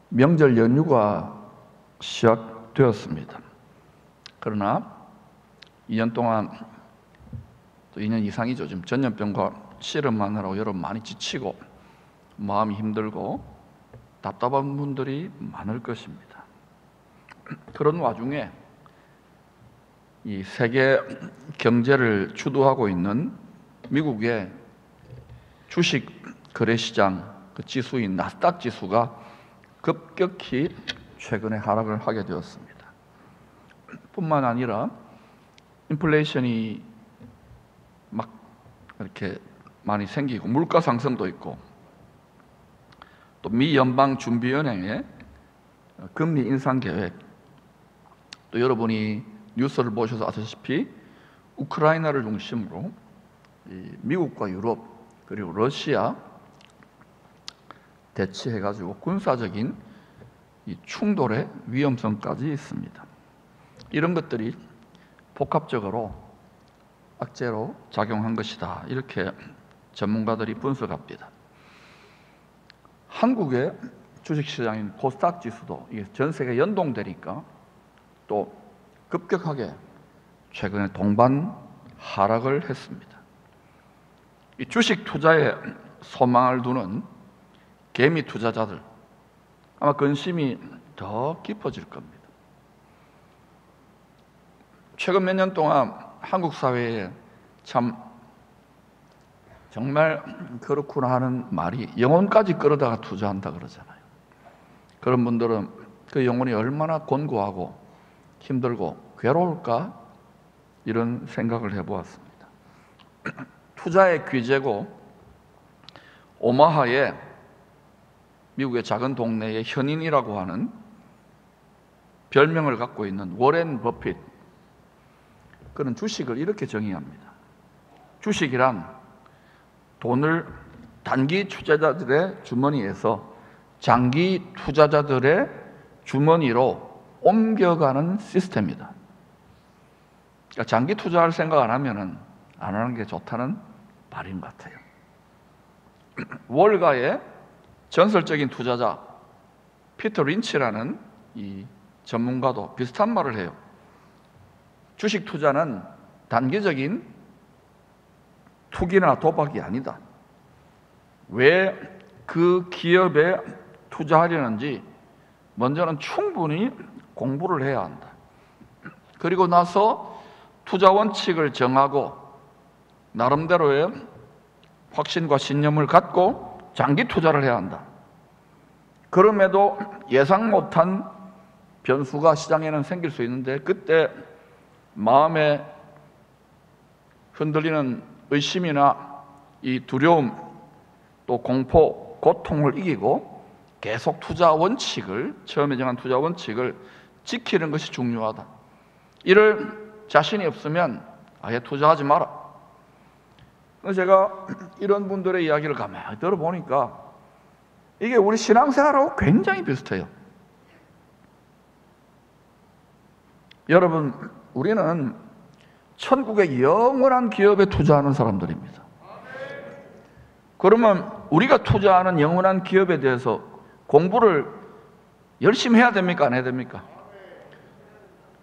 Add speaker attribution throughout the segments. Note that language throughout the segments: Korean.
Speaker 1: 명절 연휴가 시작되었습니다. 그러나 2년 동안, 또 2년 이상이죠. 지금 전염병과 씨름하느라고 여러분 많이 지치고 마음이 힘들고 답답한 분들이 많을 것입니다. 그런 와중에 이 세계 경제를 주도하고 있는 미국의 주식 거래시장 그 지수인 나스닥 지수가 급격히 최근에 하락을 하게 되었습니다. 뿐만 아니라 인플레이션이 막 이렇게 많이 생기고 물가 상승도 있고, 또 미 연방준비은행의 금리 인상 계획, 또 여러분이 뉴스를 보셔서 아시다시피 우크라이나를 중심으로 미국과 유럽 그리고 러시아 대치해가지고 군사적인 이 충돌의 위험성까지 있습니다. 이런 것들이 복합적으로 악재로 작용한 것이다, 이렇게 전문가들이 분석합니다. 한국의 주식시장인 코스닥 지수도 이게 전 세계 연동되니까 또 급격하게 최근에 동반 하락을 했습니다. 이 주식 투자에 소망을 두는 개미 투자자들, 아마 근심이 더 깊어질 겁니다. 최근 몇 년 동안 한국 사회에 참 정말 그렇구나 하는 말이 영혼까지 끌어다가 투자한다 그러잖아요. 그런 분들은 그 영혼이 얼마나 곤고하고 힘들고 괴로울까, 이런 생각을 해보았습니다. 투자의 귀재고 오마하에 미국의 작은 동네의 현인이라고 하는 별명을 갖고 있는 워렌 버핏, 그는 주식을 이렇게 정의합니다. 주식이란 돈을 단기 투자자들의 주머니에서 장기 투자자들의 주머니로 옮겨가는 시스템이다. 그러니까 장기 투자할 생각 안 하면은 안 하는 게 좋다는 말인 것 같아요. 월가의 전설적인 투자자 피터 린치라는 이 전문가도 비슷한 말을 해요. 주식 투자는 단기적인 투기나 도박이 아니다. 왜 그 기업에 투자하려는지 먼저는 충분히 공부를 해야 한다. 그리고 나서 투자 원칙을 정하고 나름대로의 확신과 신념을 갖고 장기 투자를 해야 한다. 그럼에도 예상 못한 변수가 시장에는 생길 수 있는데, 그때 마음에 흔들리는 의심이나 이 두려움, 또 공포, 고통을 이기고 계속 투자 원칙을, 처음에 정한 투자 원칙을 지키는 것이 중요하다. 이를 자신이 없으면 아예 투자하지 마라. 그래서 제가 이런 분들의 이야기를 가만히 들어보니까 이게 우리 신앙생활하고 굉장히 비슷해요. 여러분, 우리는 천국의 영원한 기업에 투자하는 사람들입니다. 그러면 우리가 투자하는 영원한 기업에 대해서 공부를 열심히 해야 됩니까? 안 해야 됩니까?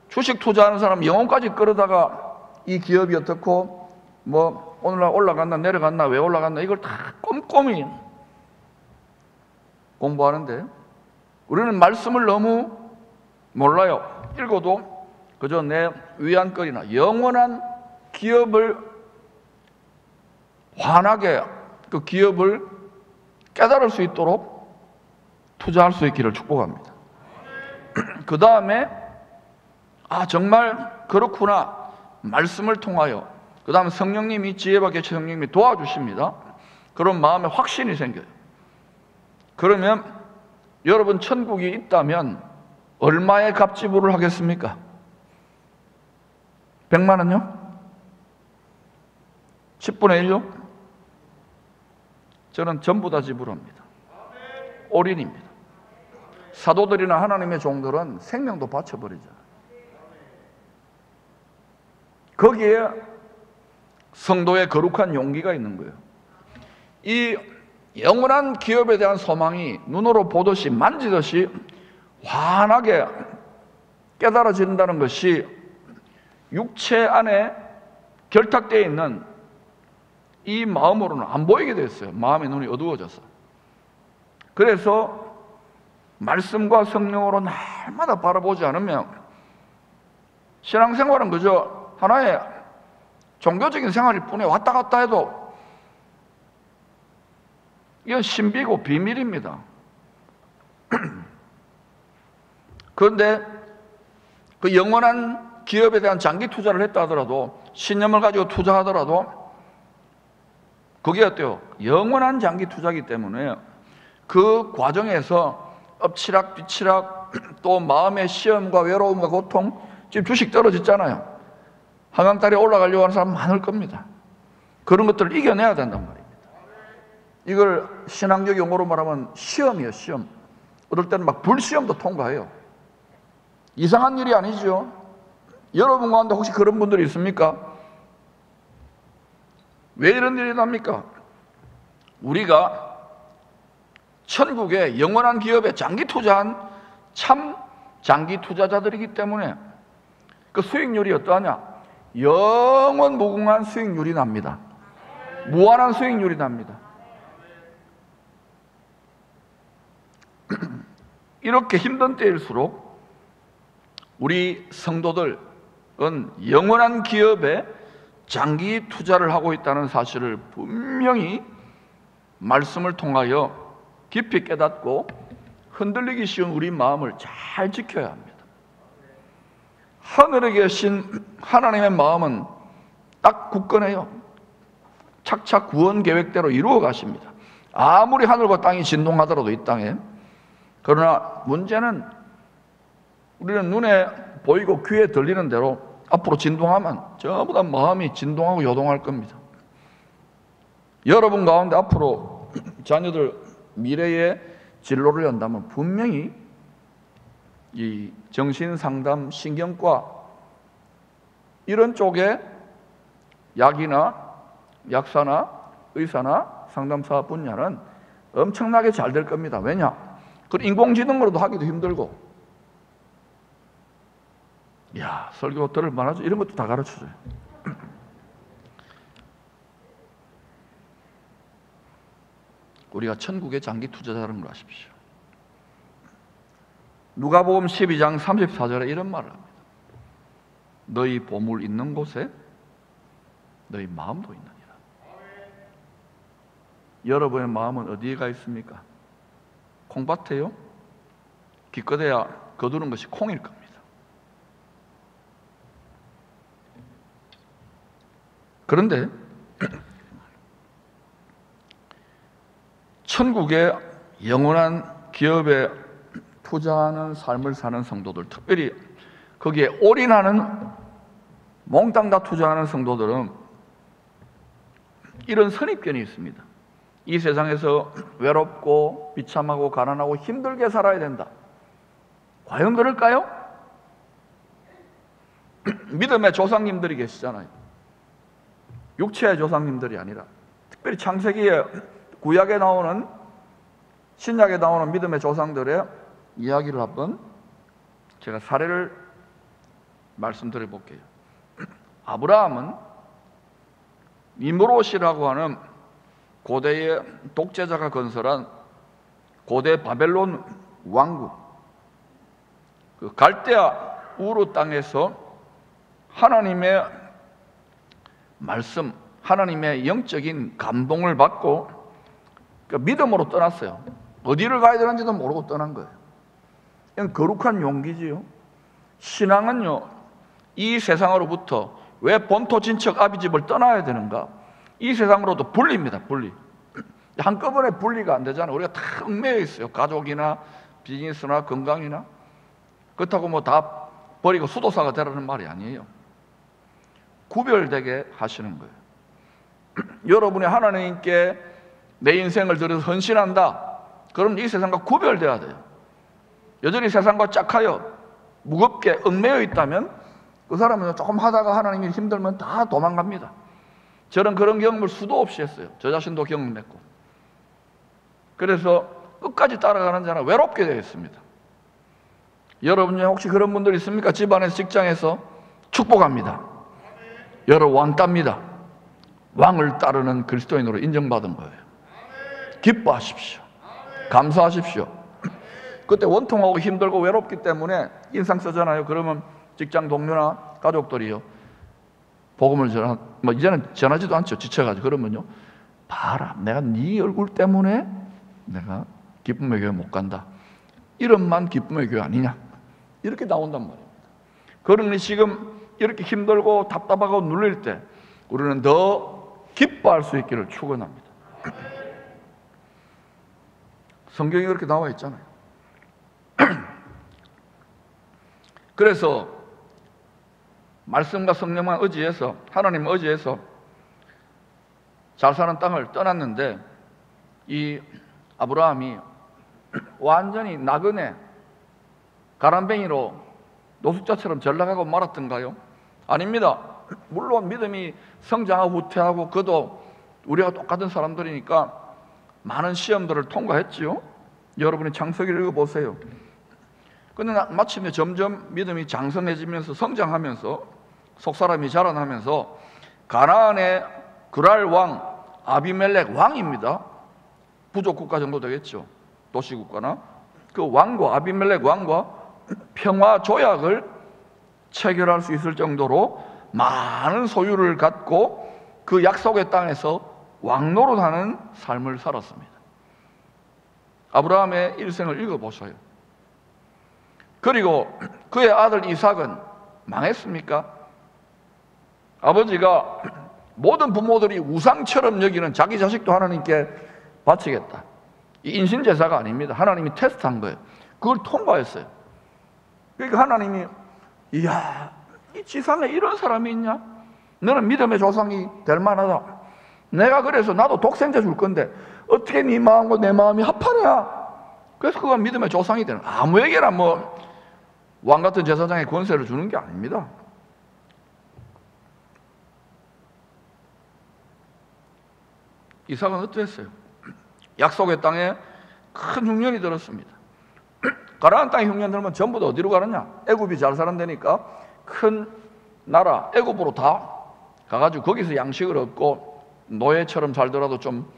Speaker 1: 주식 투자하는 사람 영혼까지 끌어다가 이 기업이 어떻고, 뭐 오늘날 올라갔나 내려갔나 왜 올라갔나 이걸 다 꼼꼼히 공부하는데, 우리는 말씀을 너무 몰라요. 읽어도 그저 내 위안거리나 영원한 기업을 환하게, 그 기업을 깨달을 수 있도록 투자할 수 있기를 축복합니다. 그 다음에 정말 그렇구나, 말씀을 통하여, 그 다음에 성령님이, 지혜밖에 성령님이 도와주십니다. 그런 마음에 확신이 생겨요. 그러면 여러분 천국이 있다면 얼마의 값 지불을 하겠습니까? 100만 원요? 10분의 1요? 저는 전부 다 지불합니다. 올인입니다. 사도들이나 하나님의 종들은 생명도 바쳐버리잖아요. 거기에 성도의 거룩한 용기가 있는 거예요. 이 영원한 기업에 대한 소망이 눈으로 보듯이 만지듯이 환하게 깨달아진다는 것이 육체 안에 결탁되어 있는 이 마음으로는 안 보이게 됐어요. 마음의 눈이 어두워져서. 그래서 말씀과 성령으로 날마다 바라보지 않으면 신앙생활은 그저 하나의 종교적인 생활일 뿐이에요. 왔다 갔다 해도 이건 신비고 비밀입니다. 그런데 그 영원한 기업에 대한 장기 투자를 했다 하더라도, 신념을 가지고 투자하더라도 그게 어때요? 영원한 장기 투자이기 때문에 그 과정에서 엎치락 뒤치락 또 마음의 시험과 외로움과 고통, 지금 주식 떨어졌잖아요. 한강다리에 올라가려고 하는 사람 많을 겁니다. 그런 것들을 이겨내야 된단 말입니다. 이걸 신앙적 용어로 말하면 시험이에요. 시험. 어떨 때는 막 불시험도 통과해요. 이상한 일이 아니죠. 여러분 가운데 혹시 그런 분들이 있습니까? 왜 이런 일이 납니까? 우리가 천국의 영원한 기업에 장기 투자한 참 장기 투자자들이기 때문에 그 수익률이 어떠하냐? 영원 무궁한 수익률이 납니다. 무한한 수익률이 납니다. 이렇게 힘든 때일수록 우리 성도들은 영원한 기업에 장기 투자를 하고 있다는 사실을 분명히 말씀을 통하여 깊이 깨닫고 흔들리기 쉬운 우리 마음을 잘 지켜야 합니다. 하늘에 계신 하나님의 마음은 딱 굳건해요. 착착 구원 계획대로 이루어 가십니다. 아무리 하늘과 땅이 진동하더라도 이 땅에. 그러나 문제는 우리는 눈에 보이고 귀에 들리는 대로 앞으로 진동하면 전부 다 마음이 진동하고 요동할 겁니다. 여러분 가운데 앞으로 자녀들 미래의 진로를 연다면 분명히 이 정신상담, 신경과 이런 쪽에 약이나 약사나 의사나 상담사 분야는 엄청나게 잘 될 겁니다. 왜냐? 그 인공지능으로도 하기도 힘들고, 야, 설교 들을 만하죠? 이런 것도 다 가르쳐줘요. 우리가 천국의 장기 투자자라는 걸 아십시오. 누가복음 12장 34절에 이런 말을 합니다. 너희 보물 있는 곳에 너희 마음도 있느니라. 여러분의 마음은 어디에 가 있습니까? 콩밭에요? 기껏해야 거두는 것이 콩일 겁니다. 그런데 천국의 영원한 기업에 투자하는 삶을 사는 성도들, 특별히 거기에 올인하는 몽땅 다 투자하는 성도들은 이런 선입견이 있습니다. 이 세상에서 외롭고 비참하고 가난하고 힘들게 살아야 된다. 과연 그럴까요? 믿음의 조상님들이 계시잖아요. 육체의 조상님들이 아니라 특별히 창세기에 구약에 나오는, 신약에 나오는 믿음의 조상들의 이야기를 한번 제가 사례를 말씀드려 볼게요. 아브라함은 니므롯이라고 하는 고대의 독재자가 건설한 고대 바벨론 왕국, 그 갈대아 우르 땅에서 하나님의 말씀, 하나님의 영적인 감동을 받고 그 믿음으로 떠났어요. 어디를 가야 되는지도 모르고 떠난 거예요. 이건 거룩한 용기지요. 신앙은요, 이 세상으로부터 왜 본토 친척 아비집을 떠나야 되는가? 이 세상으로도 분리입니다. 분리. 한꺼번에 분리가 안 되잖아요. 우리가 다 얽매여 있어요. 가족이나 비즈니스나 건강이나. 그렇다고 뭐 다 버리고 수도사가 되라는 말이 아니에요. 구별되게 하시는 거예요. 여러분이 하나님께 내 인생을 들여서 헌신한다. 그럼 이 세상과 구별돼야 돼요. 여전히 세상과 짝하여 무겁게 얽매여 있다면 그 사람은 조금 하다가 하나님이 힘들면 다 도망갑니다. 저는 그런 경험을 수도 없이 했어요. 저 자신도 경험했고. 그래서 끝까지 따라가는 자는 외롭게 되어 있습니다. 여러분 중에 혹시 그런 분들 있습니까? 집안에서, 직장에서? 축복합니다. 여러분 왕따입니다. 왕을 따르는 그리스도인으로 인정받은 거예요. 기뻐하십시오. 감사하십시오. 그때 원통하고 힘들고 외롭기 때문에 인상 쓰잖아요. 그러면 직장 동료나 가족들이요, 복음을 이제는 전하지도 않죠. 지쳐가지고. 그러면요, 봐라, 내가 네 얼굴 때문에 내가 기쁨의 교회 못 간다. 이름만 기쁨의 교회 아니냐, 이렇게 나온단 말입니다. 그러니 지금 이렇게 힘들고 답답하고 눌릴 때 우리는 더 기뻐할 수 있기를 축원합니다. 성경에 그렇게 나와 있잖아요. 그래서 말씀과 성령만 의지해서, 하나님 의지해서 잘 사는 땅을 떠났는데, 이 아브라함이 완전히 나그네 가람뱅이로 노숙자처럼 전락하고 말았던가요? 아닙니다. 물론 믿음이 성장하고 후퇴하고, 그도 우리가 똑같은 사람들이니까 많은 시험들을 통과했지요. 여러분이 창세기를 읽어보세요. 그런데 마침내 점점 믿음이 장성해지면서, 성장하면서, 속사람이 자라나면서 가나안의 그랄 왕 아비멜렉 왕입니다. 부족국가 정도 되겠죠. 도시국가나. 그 왕과, 아비멜렉 왕과 평화 조약을 체결할 수 있을 정도로 많은 소유를 갖고 그 약속의 땅에서 왕노릇하는 삶을 살았습니다. 아브라함의 일생을 읽어보셔요. 그리고 그의 아들 이삭은 망했습니까? 아버지가 모든 부모들이 우상처럼 여기는 자기 자식도 하나님께 바치겠다, 이 인신제사가 아닙니다. 하나님이 테스트한 거예요. 그걸 통과했어요. 그러니까 하나님이, 이야, 이 지상에 이런 사람이 있냐? 너는 믿음의 조상이 될 만하다. 내가 그래서 나도 독생자 줄 건데 어떻게 네 마음과 내 마음이 합하냐? 그래서 그가 믿음의 조상이 되는, 아무에게나 뭐 왕 같은 제사장의 권세를 주는 게 아닙니다. 이삭은 어떠했어요? 약속의 땅에 큰 흉년이 들었습니다. 가나안 땅에 흉년 들면 전부 다 어디로 가느냐? 애굽이 잘 사는데니까 큰 나라 애굽으로 다 가가지고 거기서 양식을 얻고 노예처럼 살더라도 좀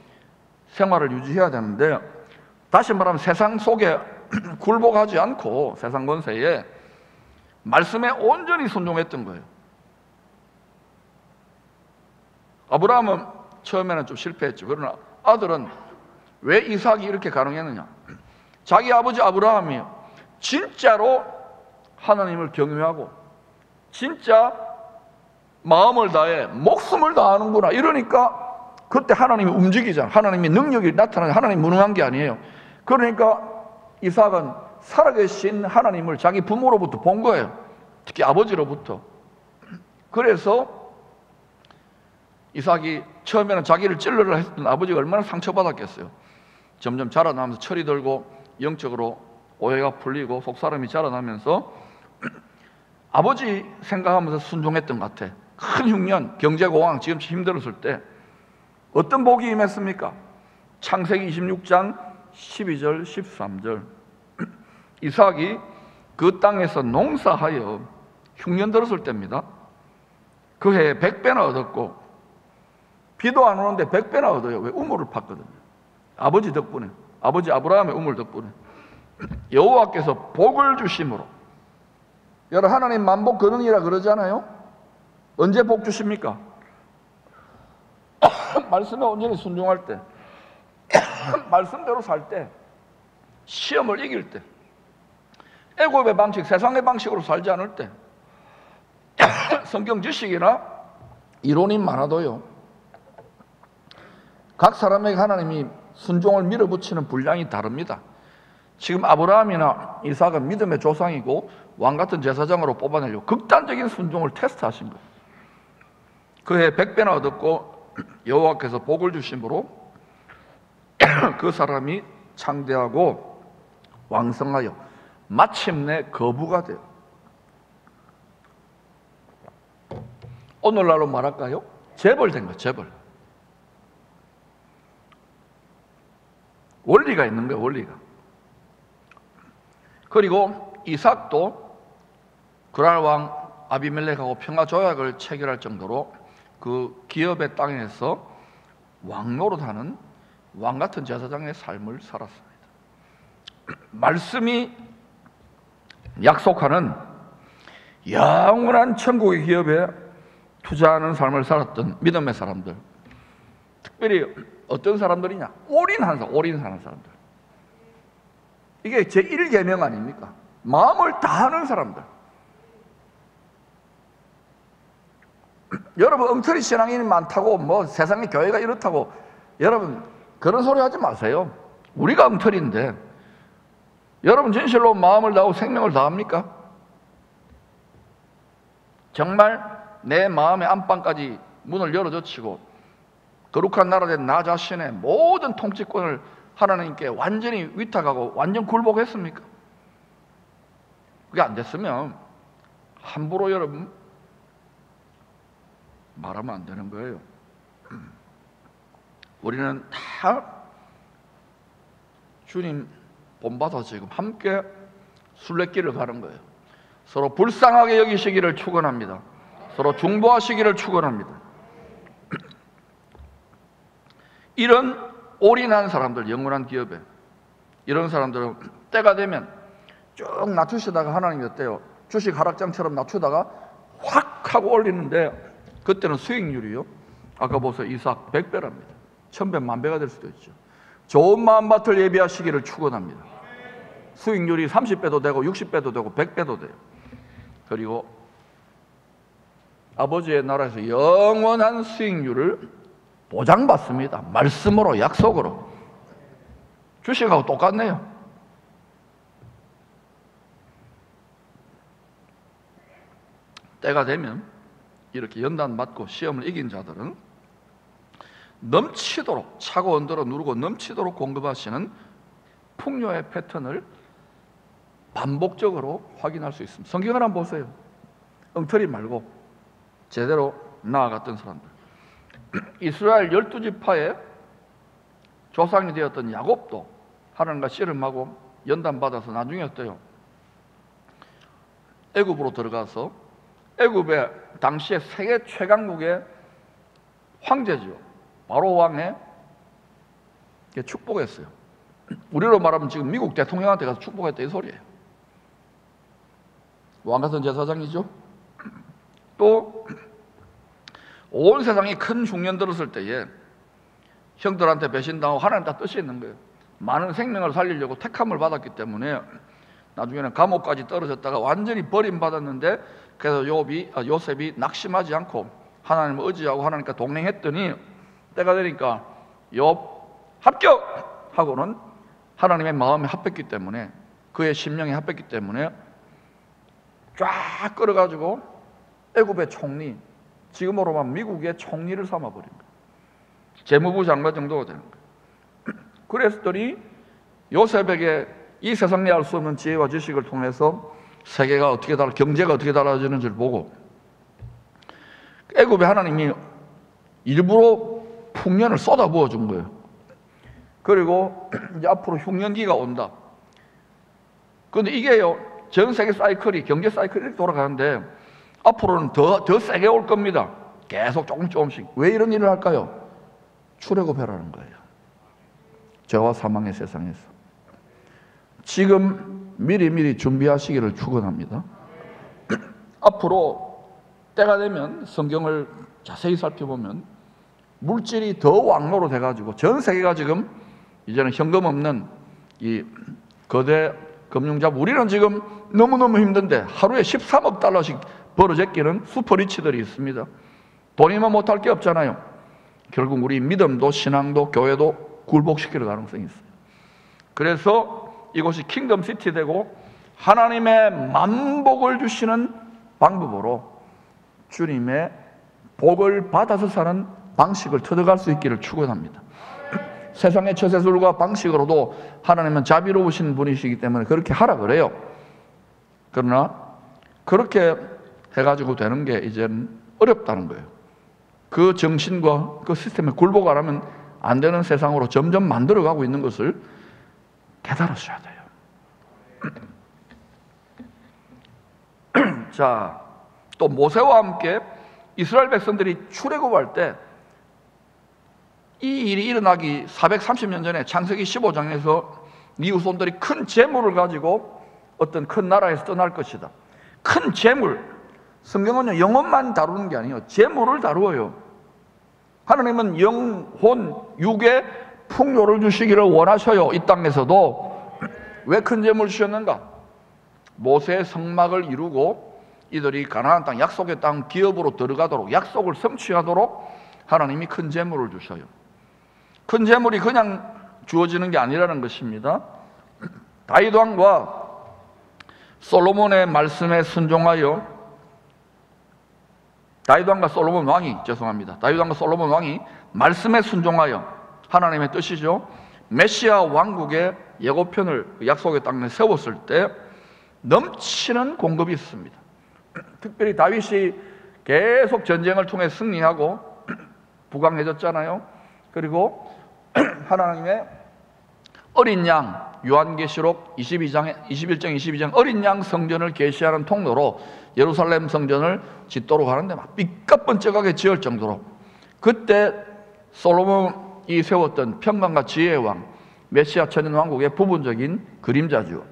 Speaker 1: 생활을 유지해야 되는데, 다시 말하면 세상 속에 굴복하지 않고 세상 권세에 말씀에 온전히 순종했던 거예요. 아브라함은 처음에는 좀 실패했죠. 그러나 아들은 왜 이삭이 이렇게 가능했느냐? 자기 아버지 아브라함이 진짜로 하나님을 경외하고 진짜 마음을 다해 목숨을 다하는구나, 이러니까 그때 하나님이 움직이잖아. 하나님의 능력이 나타나는, 하나님 무능한 게 아니에요. 그러니까 이삭은 살아계신 하나님을 자기 부모로부터 본 거예요. 특히 아버지로부터. 그래서 이삭이 처음에는 자기를 찔러라 했던 아버지가 얼마나 상처받았겠어요. 점점 자라나면서 철이 들고 영적으로 오해가 풀리고 속사람이 자라나면서 아버지 생각하면서 순종했던 것 같아. 큰 흉년, 경제고강, 지금 힘들었을 때 어떤 복이 임했습니까? 창세기 26장 12절 13절. 이삭이 그 땅에서 농사하여 흉년 들었을 때입니다. 그 해에 100배나 얻었고, 비도 안 오는데 100배나 얻어요. 왜? 우물을 팠거든요. 아버지 덕분에, 아버지 아브라함의 우물 덕분에. 여호와께서 복을 주심으로. 여러분, 하나님 만복 근흥이라 그러잖아요. 언제 복 주십니까? 말씀에 온전히 순종할 때, 말씀대로 살 때, 시험을 이길 때, 애굽의 방식, 세상의 방식으로 살지 않을 때, 성경 지식이나 이론이 많아도요, 각 사람에게 하나님이 순종을 밀어붙이는 분량이 다릅니다. 지금 아브라함이나 이삭은 믿음의 조상이고 왕같은 제사장으로 뽑아내려고 극단적인 순종을 테스트하신 거예요. 그해 100배나 얻었고 여호와께서 복을 주심으로 그 사람이 창대하고 왕성하여 마침내 거부가 돼요. 오늘날로 말할까요? 재벌 된 거예요. 재벌. 원리가 있는 거예요, 원리가. 그리고 이삭도 그랄 왕 아비멜렉하고 평화 조약을 체결할 정도로 그 기업의 땅에서 왕 노릇하는 왕 같은 제사장의 삶을 살았습니다. 말씀이 약속하는 영원한 천국의 기업에 투자하는 삶을 살았던 믿음의 사람들, 특별히 어떤 사람들이냐? 올인하는 사람들. 이게 제1계명 아닙니까? 마음을 다하는 사람들. 여러분, 엉터리 신앙인이 많다고 뭐 세상에 교회가 이렇다고, 여러분 그런 소리 하지 마세요. 우리가 엉터리인데 여러분 진실로 마음을 다하고 생명을 다합니까? 정말 내 마음의 안방까지 문을 열어젖히고 거룩한 나라 된 나 자신의 모든 통치권을 하나님께 완전히 위탁하고 완전 굴복했습니까? 그게 안 됐으면 함부로 여러분 말하면 안 되는 거예요. 우리는 다 주님 본받아 지금 함께 순례길을 가는 거예요. 서로 불쌍하게 여기시기를 축원합니다. 서로 중보하시기를 축원합니다. 이런 올인한 사람들, 영원한 기업에, 이런 사람들은 때가 되면 쭉 낮추시다가 하나님이 어때요? 주식 하락장처럼 낮추다가 확 하고 올리는데, 그때는 수익률이요, 아까 보세요, 이삭 100배랍니다. 1000배, 10,000배가 될 수도 있죠. 좋은 마음밭을 예비하시기를 축원합니다. 수익률이 30배도 되고 60배도 되고 100배도 돼요. 그리고 아버지의 나라에서 영원한 수익률을 보장받습니다. 말씀으로, 약속으로. 주식하고 똑같네요. 때가 되면 이렇게 연단 맞고 시험을 이긴 자들은 넘치도록 차고 언더러 누르고 넘치도록 공급하시는 풍요의 패턴을 반복적으로 확인할 수 있습니다. 성경을 한번 보세요. 엉터리 말고 제대로 나아갔던 사람들. 이스라엘 12지파의 조상이 되었던 야곱도 하나님과 씨름하고 연단받아서 나중에 어때요? 애굽으로 들어가서 애굽의 당시에 세계 최강국의 황제죠. 바로 왕의 축복했어요. 우리로 말하면 지금 미국 대통령한테 가서 축복했다 이 소리예요. 왕 같은 제사장이죠. 또 온 세상이 큰 흉년 들었을 때에 형들한테 배신당하고 하나님 다 뜻이 있는 거예요. 많은 생명을 살리려고 택함을 받았기 때문에 나중에는 감옥까지 떨어졌다가 완전히 버림받았는데, 그래서 요셉이 낙심하지 않고 하나님을 의지하고 하나님과 동행했더니 때가 되니까 욥 합격하고는 하나님의 마음에 합했기 때문에, 그의 심령에 합했기 때문에 쫙 끌어가지고 애굽의 총리, 지금으로 말하면 미국의 총리를 삼아버린 거예요. 재무부 장관 정도가 되는 거예요. 그랬더니 요셉에게 이 세상 내 알 수 없는 지혜와 지식을 통해서 세계가 어떻게 경제가 어떻게 달라지는지를 보고, 애굽에 하나님이 일부러 풍년을 쏟아부어 준 거예요. 그리고 이제 앞으로 흉년기가 온다. 그런데 이게요, 전 세계 사이클이, 경제 사이클이 이렇게 돌아가는데 앞으로는 더 세게 올 겁니다. 계속 조금씩. 왜 이런 일을 할까요? 출애굽해라는 거예요. 죄와 사망의 세상에서. 지금 미리 준비하시기를 축원합니다. 앞으로 때가 되면 성경을 자세히 살펴보면 물질이 더 왕노로 돼가지고 전 세계가 지금 이제는 현금 없는 이 거대 금융잡, 우리는 지금 너무너무 힘든데 하루에 13억 달러씩 벌어제끼는 슈퍼리치들이 있습니다. 돈이면 못할 게 없잖아요. 결국 우리 믿음도 신앙도 교회도 굴복시킬 가능성이 있어요. 그래서 이곳이 킹덤 시티 되고 하나님의 만복을 주시는 방법으로 주님의 복을 받아서 사는 방식을 터득할 수 있기를 축원합니다. 세상의 처세술과 방식으로도 하나님은 자비로우신 분이시기 때문에 그렇게 하라 그래요. 그러나 그렇게 해가지고 되는 게 이제는 어렵다는 거예요. 그 정신과 그 시스템에 굴복 안 하면 안 되는 세상으로 점점 만들어가고 있는 것을 깨달으셔야 돼요. 자, 또 모세와 함께 이스라엘 백성들이 출애굽할 때 이 일이 일어나기 430년 전에 창세기 15장에서 네 후손들이 큰 재물을 가지고 어떤 큰 나라에서 떠날 것이다. 큰 재물, 성경은요 영혼만 다루는 게 아니에요. 재물을 다루어요. 하나님은 영혼, 육의 풍요를 주시기를 원하셔요. 이 땅에서도. 왜 큰 재물을 주셨는가? 모세의 성막을 이루고 이들이 가나안 땅, 약속의 땅 기업으로 들어가도록, 약속을 성취하도록 하나님이 큰 재물을 주셔요. 큰 재물이 그냥 주어지는 게 아니라는 것입니다. 다윗 왕과 솔로몬의 말씀에 순종하여 다윗 왕과 솔로몬 왕이 말씀에 순종하여 하나님의 뜻이죠. 메시아 왕국의 예고편을 약속의 땅에 세웠을 때 넘치는 공급이 있습니다. 특별히 다윗이 계속 전쟁을 통해 승리하고 부강해졌잖아요. 그리고 하나님의 어린 양, 요한계시록 21장 어린 양 성전을 계시하는 통로로 예루살렘 성전을 짓도록 하는데 막 삐까뻔쩍하게 지을 정도로, 그때 솔로몬이 세웠던 평강과 지혜의 왕, 메시아 천년 왕국의 부분적인 그림자죠.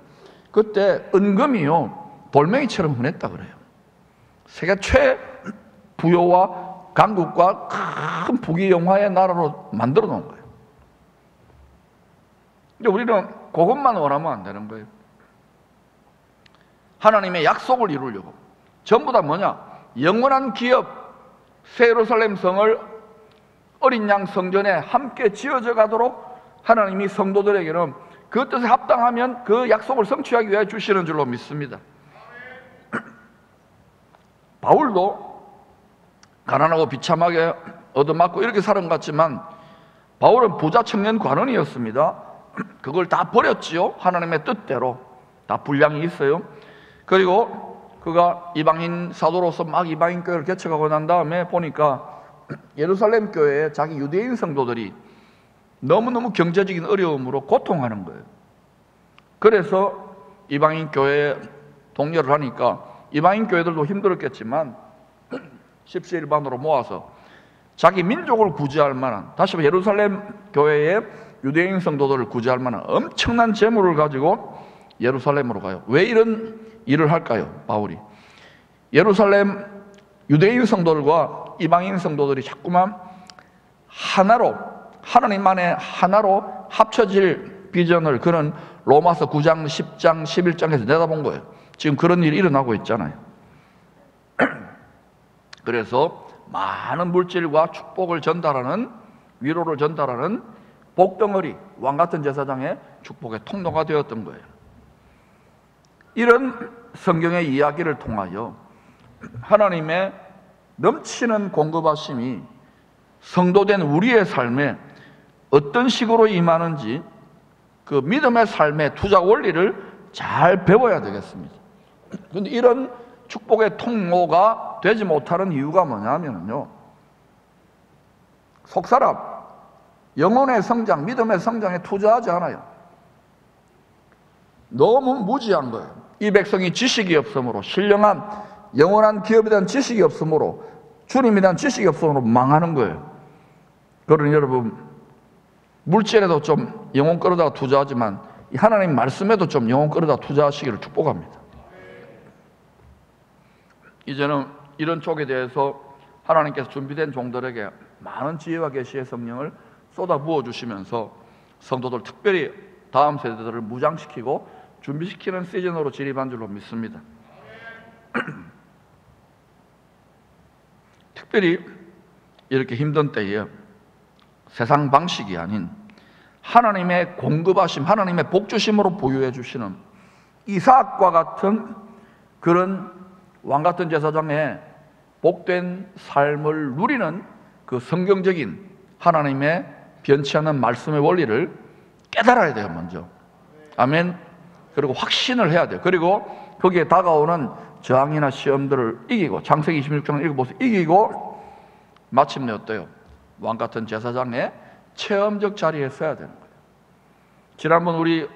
Speaker 1: 그때 은금이요 돌멩이처럼 흔했다 그래요. 세계 최부요와 강국과 큰 부귀영화의 나라로 만들어 놓은 거예요. 근데 우리는 그것만 원하면 안 되는 거예요. 하나님의 약속을 이루려고 전부 다 뭐냐? 영원한 기업, 새 예루살렘 성을 어린 양 성전에 함께 지어져 가도록 하나님이 성도들에게는 그 뜻에 합당하면 그 약속을 성취하기 위해 주시는 줄로 믿습니다. 바울도 가난하고 비참하게 얻어맞고 이렇게 사는 것 같지만 바울은 부자 청년 관원이었습니다. 그걸 다 버렸지요. 하나님의 뜻대로 다 분량이 있어요. 그리고 그가 이방인 사도로서 막 이방인 교회를 개척하고 난 다음에 보니까 예루살렘 교회에 자기 유대인 성도들이 너무너무 경제적인 어려움으로 고통하는 거예요. 그래서 이방인 교회에 독려를 하니까 이방인 교회들도 힘들었겠지만 십시일반으로 모아서 자기 민족을 구제할 만한, 다시 말해 예루살렘 교회의 유대인 성도들을 구제할 만한 엄청난 재물을 가지고 예루살렘으로 가요. 왜 이런 일을 할까요? 바울이 예루살렘 유대인 성도들과 이방인 성도들이 자꾸만 하나로, 하나님 안에 하나로 합쳐질 비전을 그는 로마서 9장, 10장, 11장에서 내다본 거예요. 지금 그런 일이 일어나고 있잖아요. 그래서 많은 물질과 축복을 전달하는, 위로를 전달하는 복덩어리, 왕같은 제사장의 축복의 통로가 되었던 거예요. 이런 성경의 이야기를 통하여 하나님의 넘치는 공급하심이 성도된 우리의 삶에 어떤 식으로 임하는지 그 믿음의 삶의 투자 원리를 잘 배워야 되겠습니다. 그런데 이런 축복의 통로가 되지 못하는 이유가 뭐냐면요, 속사람 영혼의 성장, 믿음의 성장에 투자하지 않아요. 너무 무지한 거예요. 이 백성이 지식이 없으므로, 신령한 영원한 기업에 대한 지식이 없으므로, 주님에 대한 지식이 없으므로 망하는 거예요. 그러니 여러분, 물질에도 좀 영혼 끌어다가 투자하지만 하나님 말씀에도 좀 영혼 끌어다가 투자하시기를 축복합니다. 이제는 이런 쪽에 대해서 하나님께서 준비된 종들에게 많은 지혜와 계시의 성령을 쏟아 부어주시면서 성도들, 특별히 다음 세대들을 무장시키고 준비시키는 시즌으로 진입한 줄로 믿습니다. 특별히 이렇게 힘든 때에 세상 방식이 아닌 하나님의 공급하심, 하나님의 복주심으로 보유해 주시는 이삭과 같은 그런 왕같은 제사장의 복된 삶을 누리는 그 성경적인 하나님의 변치 않는 말씀의 원리를 깨달아야 돼요. 먼저, 아멘. 그리고 확신을 해야 돼요. 그리고 거기에 다가오는 저항이나 시험들을 이기고, 창세기 26장을 읽어보세요. 이기고 마침내 어때요? 왕같은 제사장의 체험적 자리에 서야 되는 거예요. 지난번 우리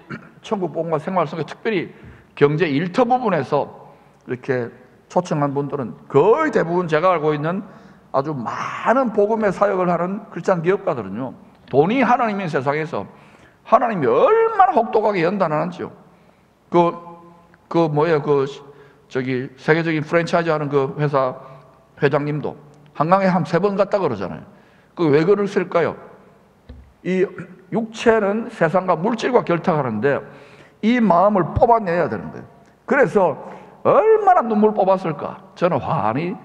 Speaker 1: 천국복음과 생활성교 특별히 경제 일터 부분에서 이렇게 초청한 분들은 거의 대부분 제가 알고 있는 아주 많은 복음의 사역을 하는 크리스찬 기업가들은요, 돈이 하나님인 세상에서 하나님이 얼마나 혹독하게 연단하는지요. 저기 세계적인 프랜차이즈 하는 그 회사 회장님도 한강에 한 3번 갔다 그러잖아요. 왜 그랬을까요? 이 육체는 세상과 물질과 결탁하는데 이 마음을 뽑아내야 되는 거예요. 그래서 얼마나 눈물 뽑았을까? 저는 환히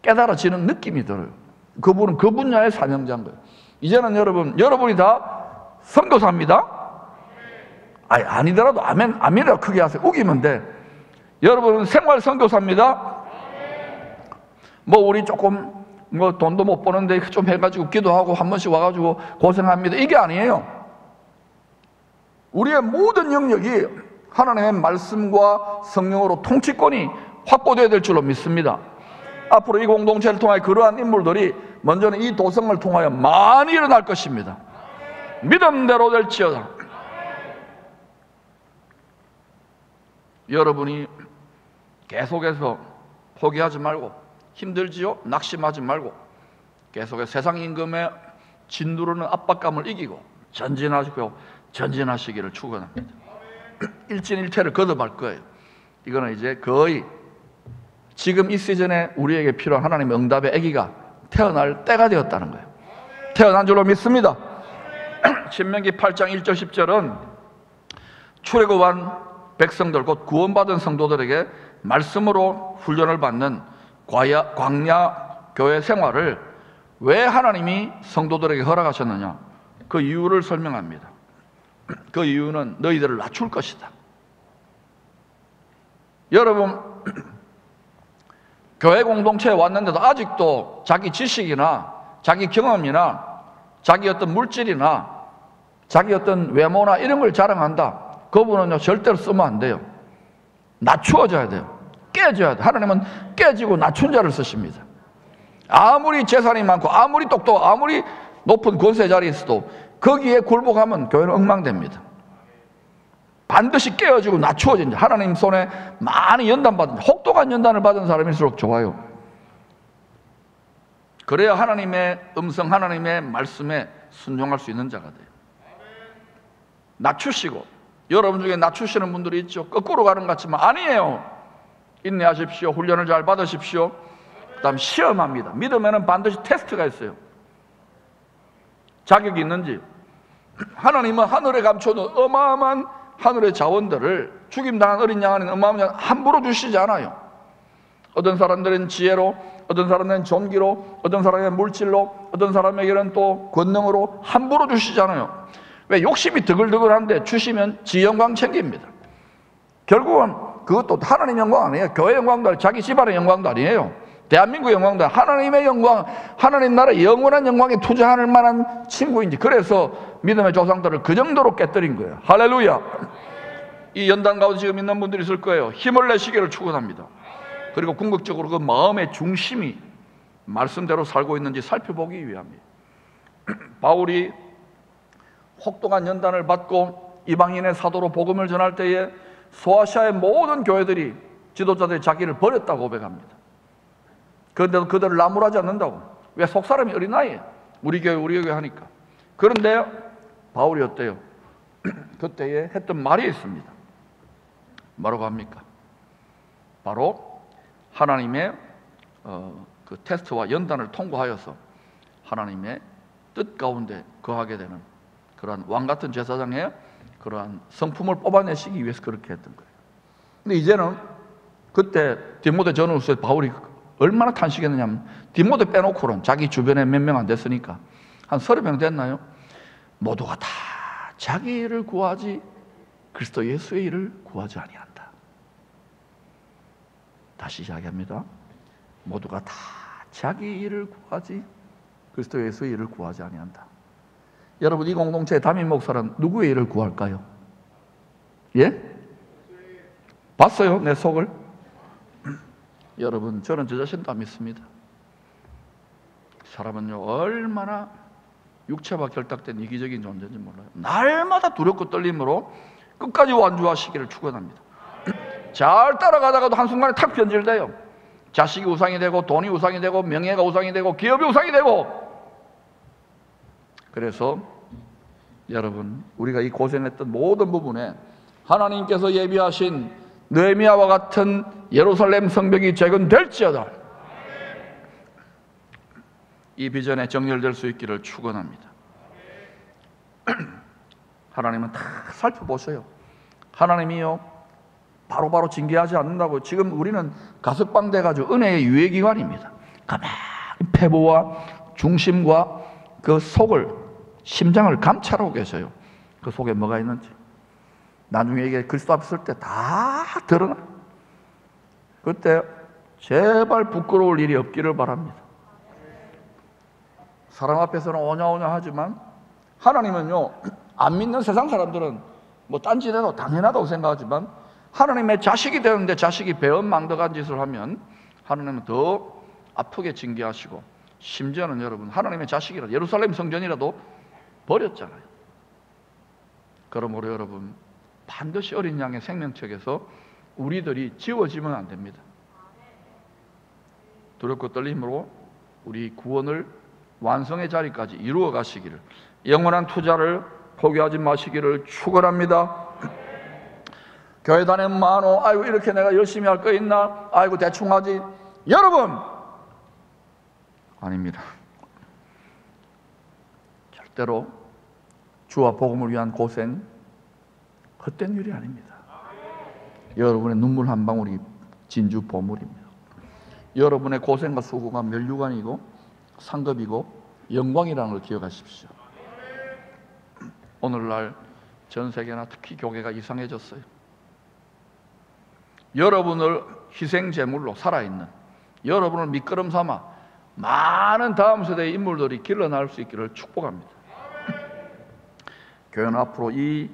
Speaker 1: 깨달아지는 느낌이 들어요. 그분은 그 분야의 사명자인 거예요. 이제는 여러분이 다 선교사입니다. 아니더라도 아멘이라 크게 하세요. 우기면 돼. 여러분은 생활 선교사입니다. 우리 조금 돈도 못 버는데 좀 해가지고 기도하고 한 번씩 와가지고 고생합니다. 이게 아니에요. 우리의 모든 영역이 하나님의 말씀과 성령으로 통치권이 확보되어야 될 줄로 믿습니다. 앞으로 이 공동체를 통하여 그러한 인물들이 먼저는 이 도성을 통하여 많이 일어날 것입니다. 믿음대로 될지어다. 여러분이 계속해서 포기하지 말고, 힘들지요? 낙심하지 말고 계속해서 세상 임금의 짓누르는 압박감을 이기고 전진하시기를 축원합니다. 일진일퇴를 거듭할 거예요. 이거는 이제 거의 지금 이 시즌에 우리에게 필요한 하나님의 응답의 아기가 태어날 때가 되었다는 거예요. 태어난 줄로 믿습니다. 신명기 8장 1절 10절은 출애굽한 백성들, 곧 구원받은 성도들에게 말씀으로 훈련을 받는 광야 교회 생활을 왜 하나님이 성도들에게 허락하셨느냐, 그 이유를 설명합니다. 그 이유는 너희들을 낮출 것이다. 여러분, 교회 공동체에 왔는데도 아직도 자기 지식이나 자기 경험이나 자기 어떤 물질이나 자기 어떤 외모나 이런 걸 자랑한다. 그분은요 절대로 쓰면 안 돼요. 낮추어져야 돼요. 깨져야 돼요. 하나님은 깨지고 낮춘 자를 쓰십니다. 아무리 재산이 많고 아무리 똑똑하고 아무리 높은 권세 자리에 있어도 거기에 굴복하면 교회는 엉망됩니다. 반드시 깨어지고 낮추어진 자, 하나님 손에 많이 연단받은, 혹독한 연단을 받은 사람일수록 좋아요. 그래야 하나님의 음성, 하나님의 말씀에 순종할 수 있는 자가 돼요. 낮추시고, 여러분 중에 낮추시는 분들이 있죠. 거꾸로 가는 것 같지만 아니에요. 인내하십시오. 훈련을 잘 받으십시오. 그 다음 시험합니다. 믿음에는 반드시 테스트가 있어요. 자격이 있는지. 하나님은 하늘에 감춰놓은 어마어마한 하늘의 자원들을, 죽임당한 어린 양 안에 어마어마한 양 함부로 주시지 않아요. 어떤 사람들은 지혜로, 어떤 사람은 존귀로, 어떤 사람은 물질로, 어떤 사람에게는 또 권능으로 함부로 주시지 않아요. 왜? 욕심이 드글드글한데 주시면 지 영광 챙깁니다. 결국은 그것도 하나님 영광 아니에요. 교회 영광도 아니에요. 자기 집안의 영광도 아니에요. 대한민국 영광도 아니에요. 하나님의 영광, 하나님 나라 영원한 영광에 투자할 만한 친구인지, 그래서 믿음의 조상들을 그 정도로 깨뜨린 거예요. 할렐루야. 이 연단 가운데 지금 있는 분들이 있을 거예요. 힘을 내시기를 축원합니다. 그리고 궁극적으로 그 마음의 중심이 말씀대로 살고 있는지 살펴보기 위함이에요. 바울이 혹독한 연단을 받고 이방인의 사도로 복음을 전할 때에 소아시아의 모든 교회들이, 지도자들이 자기를 버렸다고 고백합니다. 그런데도 그들을 나무라지 않는다고. 왜? 속사람이 어린아이예요. 우리 교회 하니까. 그런데 바울이 어때요? 그때에 했던 말이 있습니다. 뭐라고 합니까? 바로 하나님의 그 테스트와 연단을 통과하여서 하나님의 뜻 가운데 거하게 되는 그러한 왕같은 제사장의 그러한 성품을 뽑아내시기 위해서 그렇게 했던 거예요. 근데 이제는 그때 디모데 전후서에 바울이 얼마나 탄식했느냐면, 디모데 빼놓고는 자기 주변에 몇 명 안 됐으니까 한 30명 됐나요? 모두가 다 자기 일을 구하지 그리스도 예수의 일을 구하지 아니한다. 다시 이야기합니다. 모두가 다 자기 일을 구하지 그리스도 예수의 일을 구하지 아니한다. 여러분, 이 공동체의 담임 목사는 누구의 일을 구할까요? 예? 봤어요? 내 속을? 여러분, 저는 저 자신도 안 믿습니다. 사람은요, 얼마나 육체와 결탁된 이기적인 존재인지 몰라요. 날마다 두렵고 떨림으로 끝까지 완주하시기를 축원합니다. 잘 따라가다가도 한순간에 탁 변질돼요. 자식이 우상이 되고, 돈이 우상이 되고, 명예가 우상이 되고, 기업이 우상이 되고. 그래서 여러분, 우리가 이 고생했던 모든 부분에 하나님께서 예비하신 느헤미야와 같은 예루살렘 성벽이 재건될지어다. 이 비전에 정렬될 수 있기를 축원합니다. 하나님은 다 살펴보셔요. 하나님이요, 바로바로 징계하지 않는다고. 지금 우리는 가석방 돼가지고 은혜의 유예기관입니다. 가만히 폐부와 중심과 그 속을, 심장을 감찰하고 계셔요. 그 속에 뭐가 있는지. 나중에 이게 그리스도 앞에 설 때 다 드러나. 그때 제발 부끄러울 일이 없기를 바랍니다. 사람 앞에서는 오냐오냐 하지만 하나님은요, 안 믿는 세상 사람들은 뭐 딴짓해도 당연하다고 생각하지만 하나님의 자식이 되는데 자식이 배은망덕한 짓을 하면 하나님은 더 아프게 징계하시고, 심지어는 여러분, 하나님의 자식이라도 예루살렘 성전이라도 버렸잖아요. 그러므로 여러분, 반드시 어린 양의 생명책에서 우리들이 지워지면 안 됩니다. 두렵고 떨림으로 우리 구원을 완성의 자리까지 이루어 가시기를, 영원한 투자를 포기하지 마시기를 축원합니다. 교회 다니면 많어. 아이고, 이렇게 내가 열심히 할 거 있나? 아이고, 대충 하지. 여러분, 아닙니다. 절대로 주와 복음을 위한 고생 헛된 일이 아닙니다. 여러분의 눈물 한 방울이 진주 보물입니다. 여러분의 고생과 수고가 멸류관이고 상급이고 영광이라는 걸 기억하십시오. 오늘날 전 세계나 특히 교회가 이상해졌어요. 여러분을 희생제물로 살아있는, 여러분을 밑거름 삼아 많은 다음 세대의 인물들이 길러나올 수 있기를 축복합니다. 교회는 앞으로 이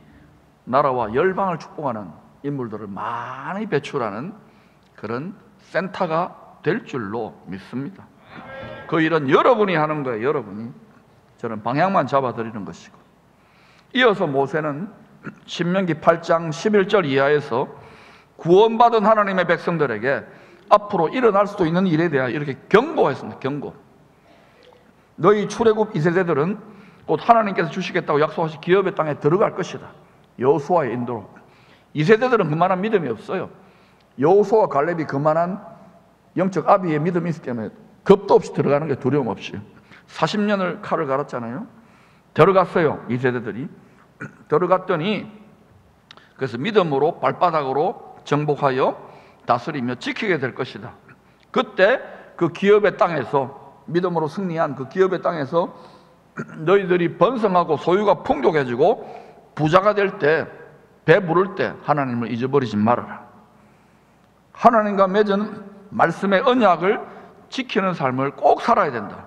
Speaker 1: 나라와 열방을 축복하는 인물들을 많이 배출하는 그런 센터가 될 줄로 믿습니다. 그 일은 여러분이 하는 거예요. 여러분이. 저는 방향만 잡아드리는 것이고. 이어서 모세는 신명기 8장 11절 이하에서 구원받은 하나님의 백성들에게 앞으로 일어날 수도 있는 일에 대하여 이렇게 경고했습니다. 경고. 너희 출애굽 2세대들은 곧 하나님께서 주시겠다고 약속하신 기업의 땅에 들어갈 것이다. 여호수아의 인도로. 2세대들은 그만한 믿음이 없어요. 여호수아와 갈렙이 그만한 영적 아비의 믿음이 있기 때문에 겁도 없이 들어가는 게 두려움 없이. 40년을 칼을 갈았잖아요. 들어갔어요. 2세대들이. 들어갔더니 그래서 믿음으로 발바닥으로 정복하여 다스리며 지키게 될 것이다. 그때 그 기업의 땅에서, 믿음으로 승리한 그 기업의 땅에서 너희들이 번성하고 소유가 풍족해지고 부자가 될 때, 배부를 때 하나님을 잊어버리지 말아라. 하나님과 맺은 말씀의 언약을 지키는 삶을 꼭 살아야 된다.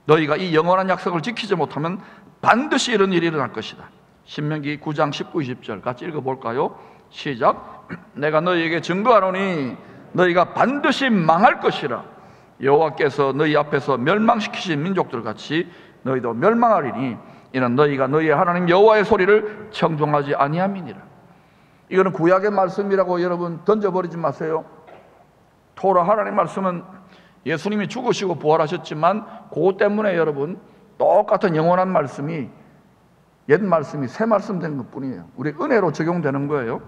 Speaker 1: 너희가 이 영원한 약속을 지키지 못하면 반드시 이런 일이 일어날 것이다. 신명기 9장 19, 20절 같이 읽어볼까요? 시작. 내가 너희에게 증거하노니 너희가 반드시 망할 것이라. 여호와께서 너희 앞에서 멸망시키신 민족들 같이 너희도 멸망하리니 이는 너희가 너희의 하나님 여호와의 소리를 청종하지 아니함이니라. 이거는 구약의 말씀이라고 여러분 던져버리지 마세요. 토라 하나님 말씀은 예수님이 죽으시고 부활하셨지만 그것 때문에 여러분 똑같은 영원한 말씀이, 옛 말씀이 새 말씀 되는 것뿐이에요. 우리 은혜로 적용되는 거예요.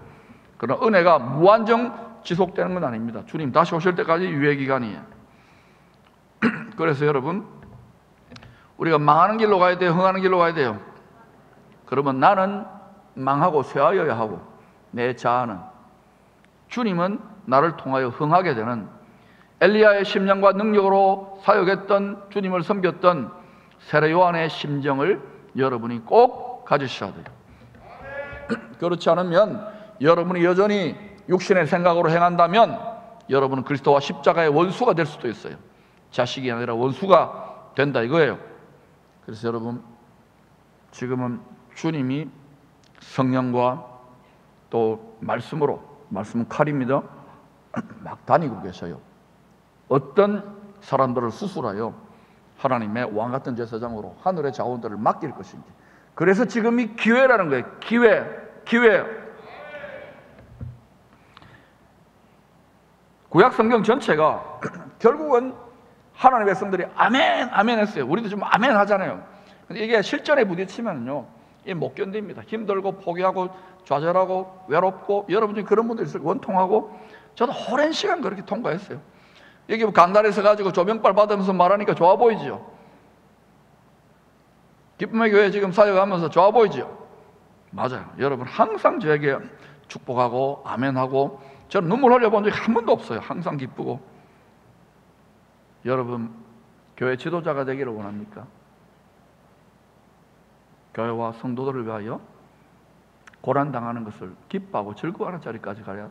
Speaker 1: 그러나 은혜가 무한정 지속되는 건 아닙니다. 주님 다시 오실 때까지 유예기간이에요. 그래서 여러분, 우리가 망하는 길로 가야 돼요? 흥하는 길로 가야 돼요? 그러면 나는 망하고 쇠하여야 하고, 내 자아는, 주님은 나를 통하여 흥하게 되는, 엘리야의 심령과 능력으로 사역했던, 주님을 섬겼던 세례 요한의 심정을 여러분이 꼭 가지셔야 돼요. 그렇지 않으면 여러분이 여전히 육신의 생각으로 행한다면 여러분은 그리스도와 십자가의 원수가 될 수도 있어요. 자식이 아니라 원수가 된다 이거예요. 그래서 여러분, 지금은 주님이 성령과 또 말씀으로, 말씀은 칼입니다, 막 다니고 계셔요. 어떤 사람들을 수술하여 하나님의 왕 같은 제사장으로 하늘의 자원들을 맡길 것인지. 그래서 지금 이 기회라는 거예요. 기회. 구약 성경 전체가 결국은 하나님의 백성들이 아멘, 아멘 했어요. 우리도 좀 아멘 하잖아요. 근데 이게 실전에 부딪히면요, 이게 못 견딥니다. 힘들고 포기하고 좌절하고 외롭고, 여러분 중에 그런 분들 있어요. 원통하고. 저도 오랜 시간 그렇게 통과했어요. 여기 간단히 서가지고 조명빨 받으면서 말하니까 좋아 보이죠? 기쁨의 교회 지금 사역하면서 좋아 보이죠? 맞아요. 여러분 항상 저에게 축복하고 아멘하고, 저는 눈물 흘려본 적이 한 번도 없어요. 항상 기쁘고. 여러분 교회 지도자가 되기를 원합니까? 교회와 성도들을 위하여 고난당하는 것을 기뻐하고 즐거워하는 자리까지 가야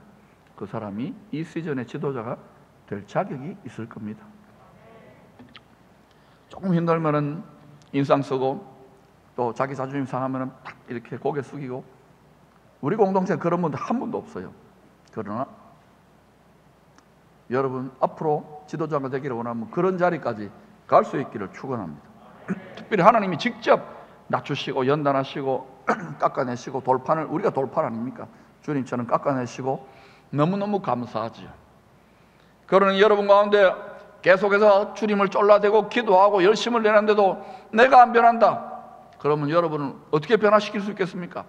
Speaker 1: 그 사람이 이 시즌의 지도자가 될 자격이 있을 겁니다. 조금 힘들면은 인상 쓰고, 또 자기 자존심 상하면은 딱 이렇게 고개 숙이고, 우리 공동체는 그런 분들 한 분도 없어요. 그러나 여러분 앞으로 지도자가 되기를 원하면 그런 자리까지 갈 수 있기를 축원합니다. 특별히 하나님이 직접 낮추시고 연단하시고 깎아내시고 돌판을, 우리가 돌판 아닙니까? 주님처럼 깎아내시고 너무너무 감사하지요. 그러는 여러분 가운데 계속해서 주님을 쫄라대고 기도하고 열심을 내는데도 내가 안 변한다. 그러면 여러분은 어떻게 변화시킬 수 있겠습니까?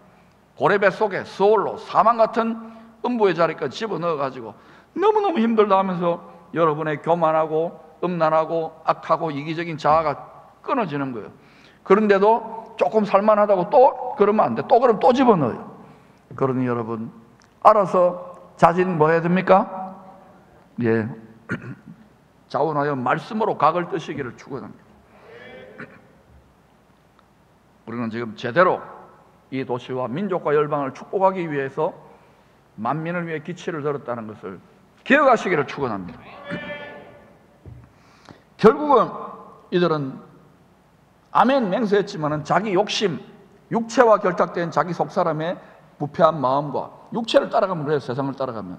Speaker 1: 고래배 속에 스올로 사망 같은 음부의 자리까지 집어넣어가지고 너무너무 힘들다 하면서 여러분의 교만하고 음란하고 악하고 이기적인 자아가 끊어지는 거예요. 그런데도 조금 살만하다고 또 그러면 안 돼. 또 그러면 또 집어넣어요. 그러니 여러분 알아서 자진 뭐 해야 됩니까? 예, 자원하여 말씀으로 각을 뜨시기를 축원합니다. 우리는 지금 제대로 이 도시와 민족과 열방을 축복하기 위해서 만민을 위해 기치를 들었다는 것을 기억하시기를 축원합니다. 결국은 이들은 아멘 맹세했지만은 자기 욕심, 육체와 결탁된 자기 속사람의 부패한 마음과 육체를 따라가면 그래요. 세상을 따라가면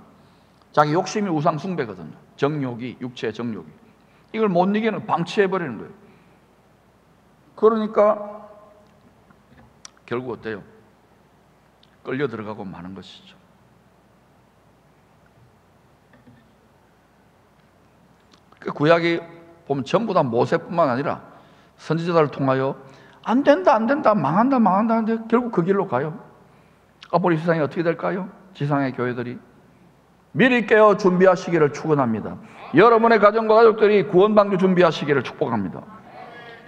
Speaker 1: 자기 욕심이 우상 숭배거든요. 정욕이, 육체의 정욕이. 이걸 못 이기는, 방치해버리는 거예요. 그러니까 결국 어때요? 끌려 들어가고 마는 것이죠. 그 구약이 보면 전부 다 모세뿐만 아니라 선지자들을 통하여 안 된다, 안 된다, 망한다, 망한다 하는데 결국 그 길로 가요. 앞으로 이 세상이 어떻게 될까요? 지상의 교회들이 미리 깨어 준비하시기를 축원합니다. 여러분의 가정과 가족들이 구원방주 준비하시기를 축복합니다.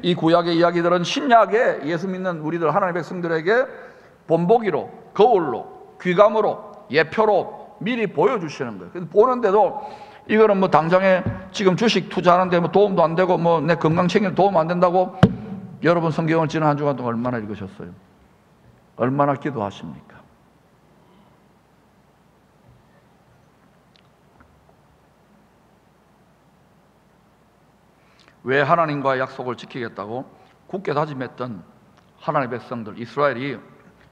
Speaker 1: 이 구약의 이야기들은 신약에 예수 믿는 우리들 하나님의 백성들에게 본보기로, 거울로, 귀감으로, 예표로 미리 보여주시는 거예요. 그래서 보는데도 이거는 뭐 당장에 지금 주식 투자하는데 뭐 도움도 안 되고 뭐 내 건강 챙기는 도움 안 된다고. 여러분 성경을 지난 한 주간 동안 얼마나 읽으셨어요? 얼마나 기도하십니까? 왜 하나님과의 약속을 지키겠다고 굳게 다짐했던 하나님의 백성들 이스라엘이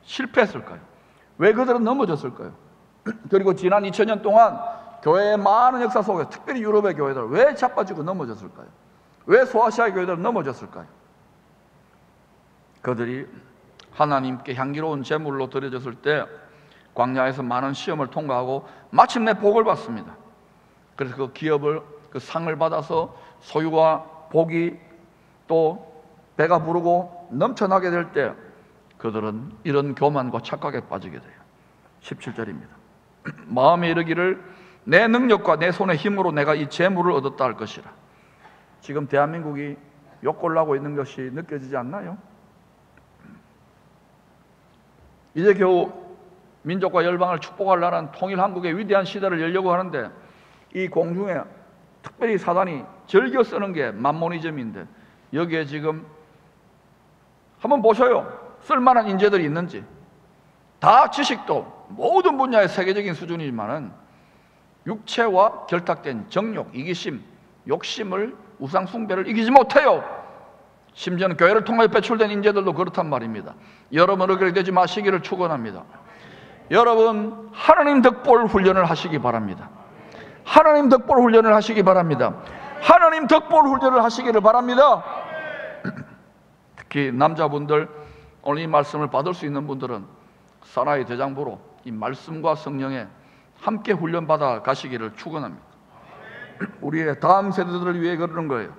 Speaker 1: 실패했을까요? 왜 그들은 넘어졌을까요? 그리고 지난 2000년 동안 교회의 많은 역사 속에 특별히 유럽의 교회들 왜 자빠지고 넘어졌을까요? 왜 소아시아의 교회들은 넘어졌을까요? 그들이 하나님께 향기로운 제물로 드려졌을 때 광야에서 많은 시험을 통과하고 마침내 복을 받습니다. 그래서 그 기업을, 그 상을 받아서 소유와 복이 또 배가 부르고 넘쳐나게 될 때 그들은 이런 교만과 착각에 빠지게 돼요. 17절입니다. 마음에 이르기를 내 능력과 내 손의 힘으로 내가 이 재물을 얻었다 할 것이라. 지금 대한민국이 욕골나고 있는 것이 느껴지지 않나요? 이제 겨우 민족과 열방을 축복할 나라는 통일한국의 위대한 시대를 열려고 하는데 이 공중에 특별히 사단이 즐겨 쓰는 게 만모니즘인데 여기에 지금 한번 보셔요. 쓸만한 인재들이 있는지. 다 지식도 모든 분야의 세계적인 수준이지만은 육체와 결탁된 정욕, 이기심, 욕심을, 우상 숭배를 이기지 못해요. 심지어는 교회를 통하여 배출된 인재들도 그렇단 말입니다. 여러분은 그렇게 되지 마시기를 축원합니다. 여러분 하나님 덕볼 훈련을 하시기 바랍니다. 하나님 덕볼 훈련을 하시기 바랍니다. 하나님 덕볼 훈련을 하시기를 바랍니다. 특히 남자분들, 오늘 이 말씀을 받을 수 있는 분들은 사나이 대장부로 이 말씀과 성령에 함께 훈련받아 가시기를 축원합니다. 우리의 다음 세대들을 위해 그러는 거예요.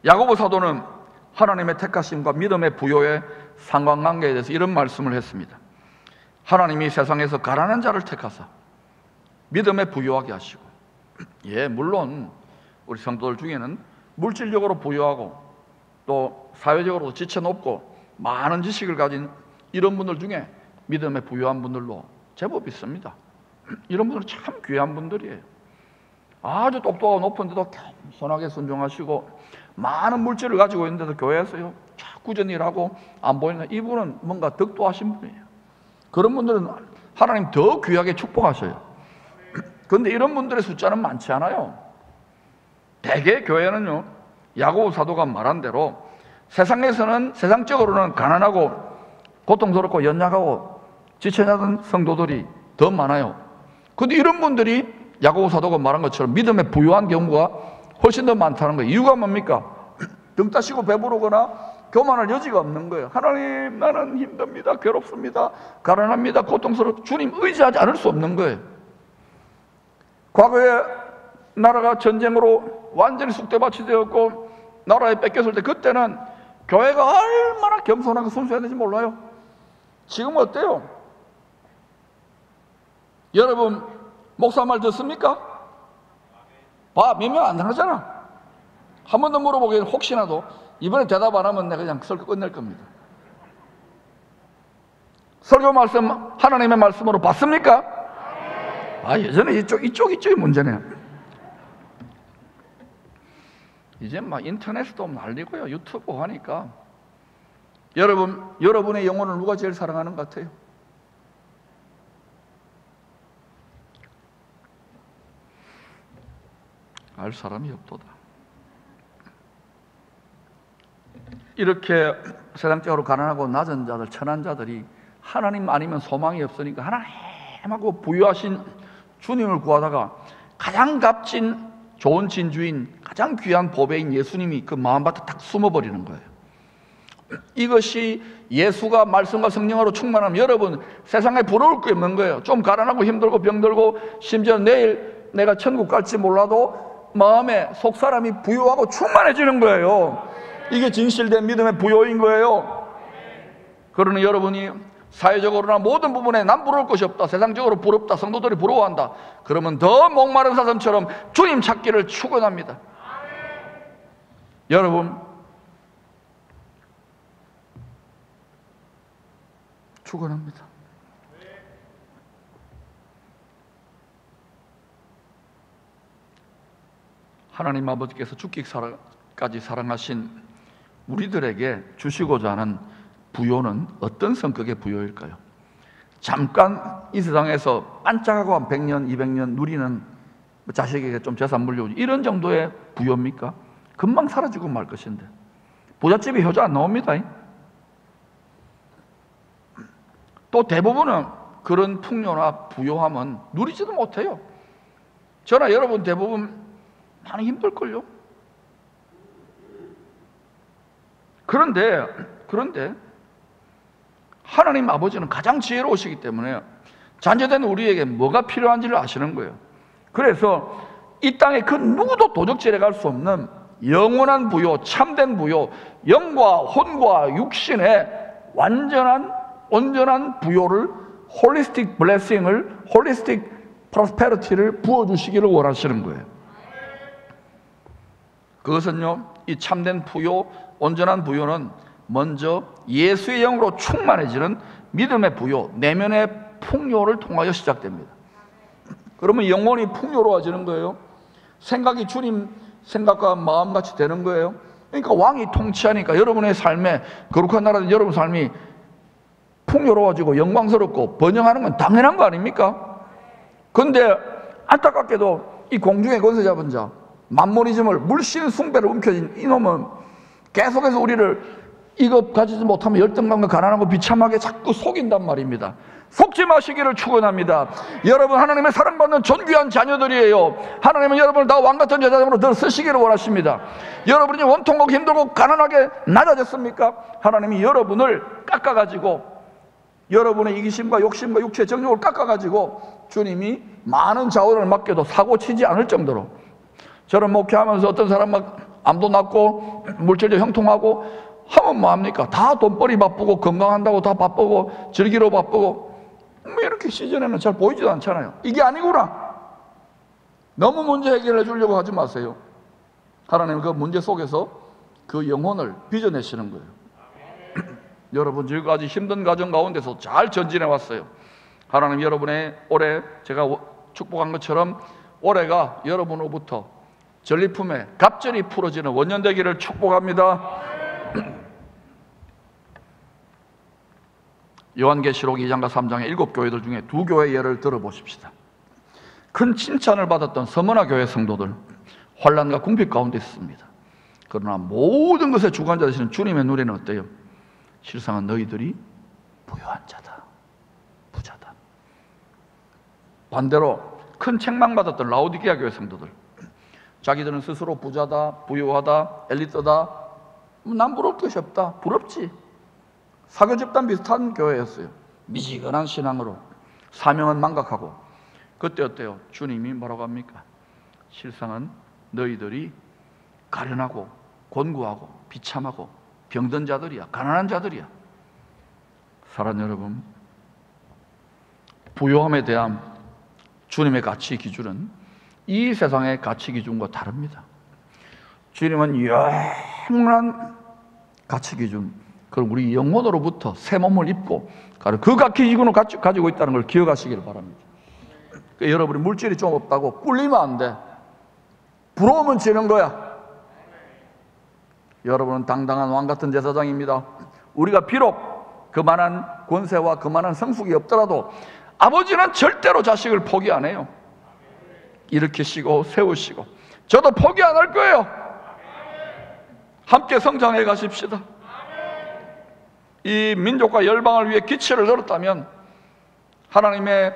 Speaker 1: 야고보 사도는 하나님의 택하심과 믿음의 부요의 상관관계에 대해서 이런 말씀을 했습니다. 하나님이 세상에서 가난한 자를 택하사 믿음에 부요하게 하시고, 물론 우리 성도들 중에는 물질적으로 부유하고 또 사회적으로 지체 높고 많은 지식을 가진 이런 분들 중에 믿음에 부유한 분들도 제법 있습니다. 이런 분들은 참 귀한 분들이에요. 아주 똑똑하고 높은데도 겸손하게 순종하시고 많은 물질을 가지고 있는데도 교회에서요 꾸준히 일하고 안 보이는, 이분은 뭔가 덕도하신 분이에요. 그런 분들은 하나님 더 귀하게 축복하셔요. 그런데 이런 분들의 숫자는 많지 않아요. 대개 교회는요, 야고보 사도가 말한 대로 세상에서는 세상적으로는 가난하고 고통스럽고 연약하고 지체자던 성도들이 더 많아요. 그런데 이런 분들이 야고보 사도가 말한 것처럼 믿음에 부유한 경우가 훨씬 더 많다는 거예요. 이유가 뭡니까? 등 따시고 배부르거나 교만할 여지가 없는 거예요. 하나님, 나는 힘듭니다, 괴롭습니다, 가난합니다, 고통스럽고 주님 의지하지 않을 수 없는 거예요. 과거에 나라가 전쟁으로 완전히 쑥대밭이 되었고 나라에 뺏겼을 때 그때는 교회가 얼마나 겸손하고 순수해야 되는지 몰라요. 지금 어때요? 여러분 목사 말 듣습니까? 몇 명 안 하잖아. 한 번 더 물어보기에는 혹시나도 이번에 대답 안 하면 내가 그냥 설교 끝낼 겁니다. 설교 말씀 하나님의 말씀으로 받습니까? 예전에 이쪽이 문제네요. 이제 막 인터넷도 날리고요, 유튜브 하니까 여러분의 영혼을 누가 제일 사랑하는 것 같아요? 알 사람이 없도다. 이렇게 세상적으로 가난하고 낮은 자들, 천한 자들이 하나님 아니면 소망이 없으니까 하나님하고 부유하신 주님을 구하다가 가장 값진 좋은 진주인, 가장 귀한 보배인 예수님이 그 마음밭에 딱 숨어버리는 거예요. 이것이 예수가 말씀과 성령으로 충만하면 여러분 세상에 부러울 게 없는 거예요. 좀 가난하고 힘들고 병들고 심지어 내일 내가 천국 갈지 몰라도 마음에 속사람이 부유하고 충만해지는 거예요. 이게 진실된 믿음의 부요인 거예요. 그러니 여러분이 사회적으로나 모든 부분에 난 부러울 것이 없다, 세상적으로 부럽다, 성도들이 부러워한다, 그러면 더 목마른 사슴처럼 주님 찾기를 축원합니다. 여러분 축원합니다. 하나님 아버지께서 죽기까지 사랑하신 우리들에게 주시고자 하는 부요는 어떤 성격의 부요일까요? 잠깐 이 세상에서 반짝하고 한 100년, 200년 누리는 자식에게 좀 재산 물려주지, 이런 정도의 부요입니까? 금방 사라지고 말 것인데 부잣집이 효자 안 나옵니다. 또 대부분은 그런 풍요나 부요함은 누리지도 못해요. 저나 여러분 대부분 많이 힘들걸요. 그런데 하나님 아버지는 가장 지혜로우시기 때문에 자녀된 우리에게 뭐가 필요한지를 아시는 거예요. 그래서 이 땅에 그 누구도 도적질해 갈 수 없는 영원한 부요, 참된 부요, 영과 혼과 육신의 온전한 부요를, 홀리스틱 블레싱을, 홀리스틱 프로스페리티를 부어주시기를 원하시는 거예요. 그것은요, 이 참된 부요, 온전한 부요는 먼저 예수의 영으로 충만해지는 믿음의 부요, 내면의 풍요를 통하여 시작됩니다. 그러면 영혼이 풍요로워지는 거예요. 생각이 주님 생각과 마음같이 되는 거예요. 그러니까 왕이 통치하니까 여러분의 삶에, 거룩한 나라된 여러분 삶이 풍요로워지고 영광스럽고 번영하는 건 당연한 거 아닙니까? 그런데 안타깝게도 이 공중의 권세 잡은 자, 만모니즘을, 물씬 숭배를 움켜쥔 이놈은 계속해서 우리를 이것 가지지 못하면 열등감과 가난하고 비참하게 자꾸 속인단 말입니다. 속지 마시기를 축원합니다. 여러분 하나님의 사랑받는 존귀한 자녀들이에요. 하나님은 여러분을 다 왕같은 제자장으로 늘 쓰시기를 원하십니다. 여러분이 원통하고 힘들고 가난하게 낮아졌습니까? 하나님이 여러분을 깎아가지고 여러분의 이기심과 욕심과 육체의 정욕을 깎아가지고 주님이 많은 자원을 맡겨도 사고치지 않을 정도로. 저는 목회하면서 어떤 사람 막 암도 낫고 물질도 형통하고 하면 뭐합니까? 다 돈벌이 바쁘고 건강한다고 다 바쁘고 즐기러 바쁘고 뭐 이렇게 시즌에는 잘 보이지도 않잖아요. 이게 아니구나. 너무 문제 해결해 주려고 하지 마세요. 하나님은 그 문제 속에서 그 영혼을 빚어내시는 거예요. 여러분 지금까지 힘든 가정 가운데서 잘 전진해 왔어요. 하나님 여러분의 올해 제가 축복한 것처럼 올해가 여러분으로부터 전리품에 갑절이 풀어지는 원년 되기를 축복합니다. 요한계시록 2장과 3장의 7교회들 중에 2교회 예를 들어보십시다. 큰 칭찬을 받았던 서머나 교회 성도들, 환난과 궁핍 가운데 있습니다. 그러나 모든 것의 주관자 되시는 주님의 눈에는 어때요? 실상은 너희들이 부유한 자다, 부자다. 반대로 큰 책망받았던 라오디게아 교회 성도들, 자기들은 스스로 부자다, 부유하다, 엘리트다, 난 부러울 것이 없다. 부럽지. 사교 집단 비슷한 교회였어요. 미지근한 신앙으로 사명은 망각하고. 그때 어때요? 주님이 뭐라고 합니까? 실상은 너희들이 가련하고 곤고하고 비참하고 병든 자들이야, 가난한 자들이야. 사랑하는 여러분, 부유함에 대한 주님의 가치 기준은 이 세상의 가치 기준과 다릅니다. 주님은 영원한 가치 기준, 그럼 우리 영혼으로부터 새 몸을 입고 그 가치 기준을 가지고 있다는 걸 기억하시기를 바랍니다. 그러니까 여러분이 물질이 좀 없다고 꿀리면 안 돼. 부러우면 지는 거야. 여러분은 당당한 왕 같은 제사장입니다. 우리가 비록 그만한 권세와 그만한 성숙이 없더라도 아버지는 절대로 자식을 포기 안 해요. 일으키시고 세우시고, 저도 포기 안 할 거예요. 함께 성장해 가십시다. 이 민족과 열방을 위해 기치를 들었다면 하나님의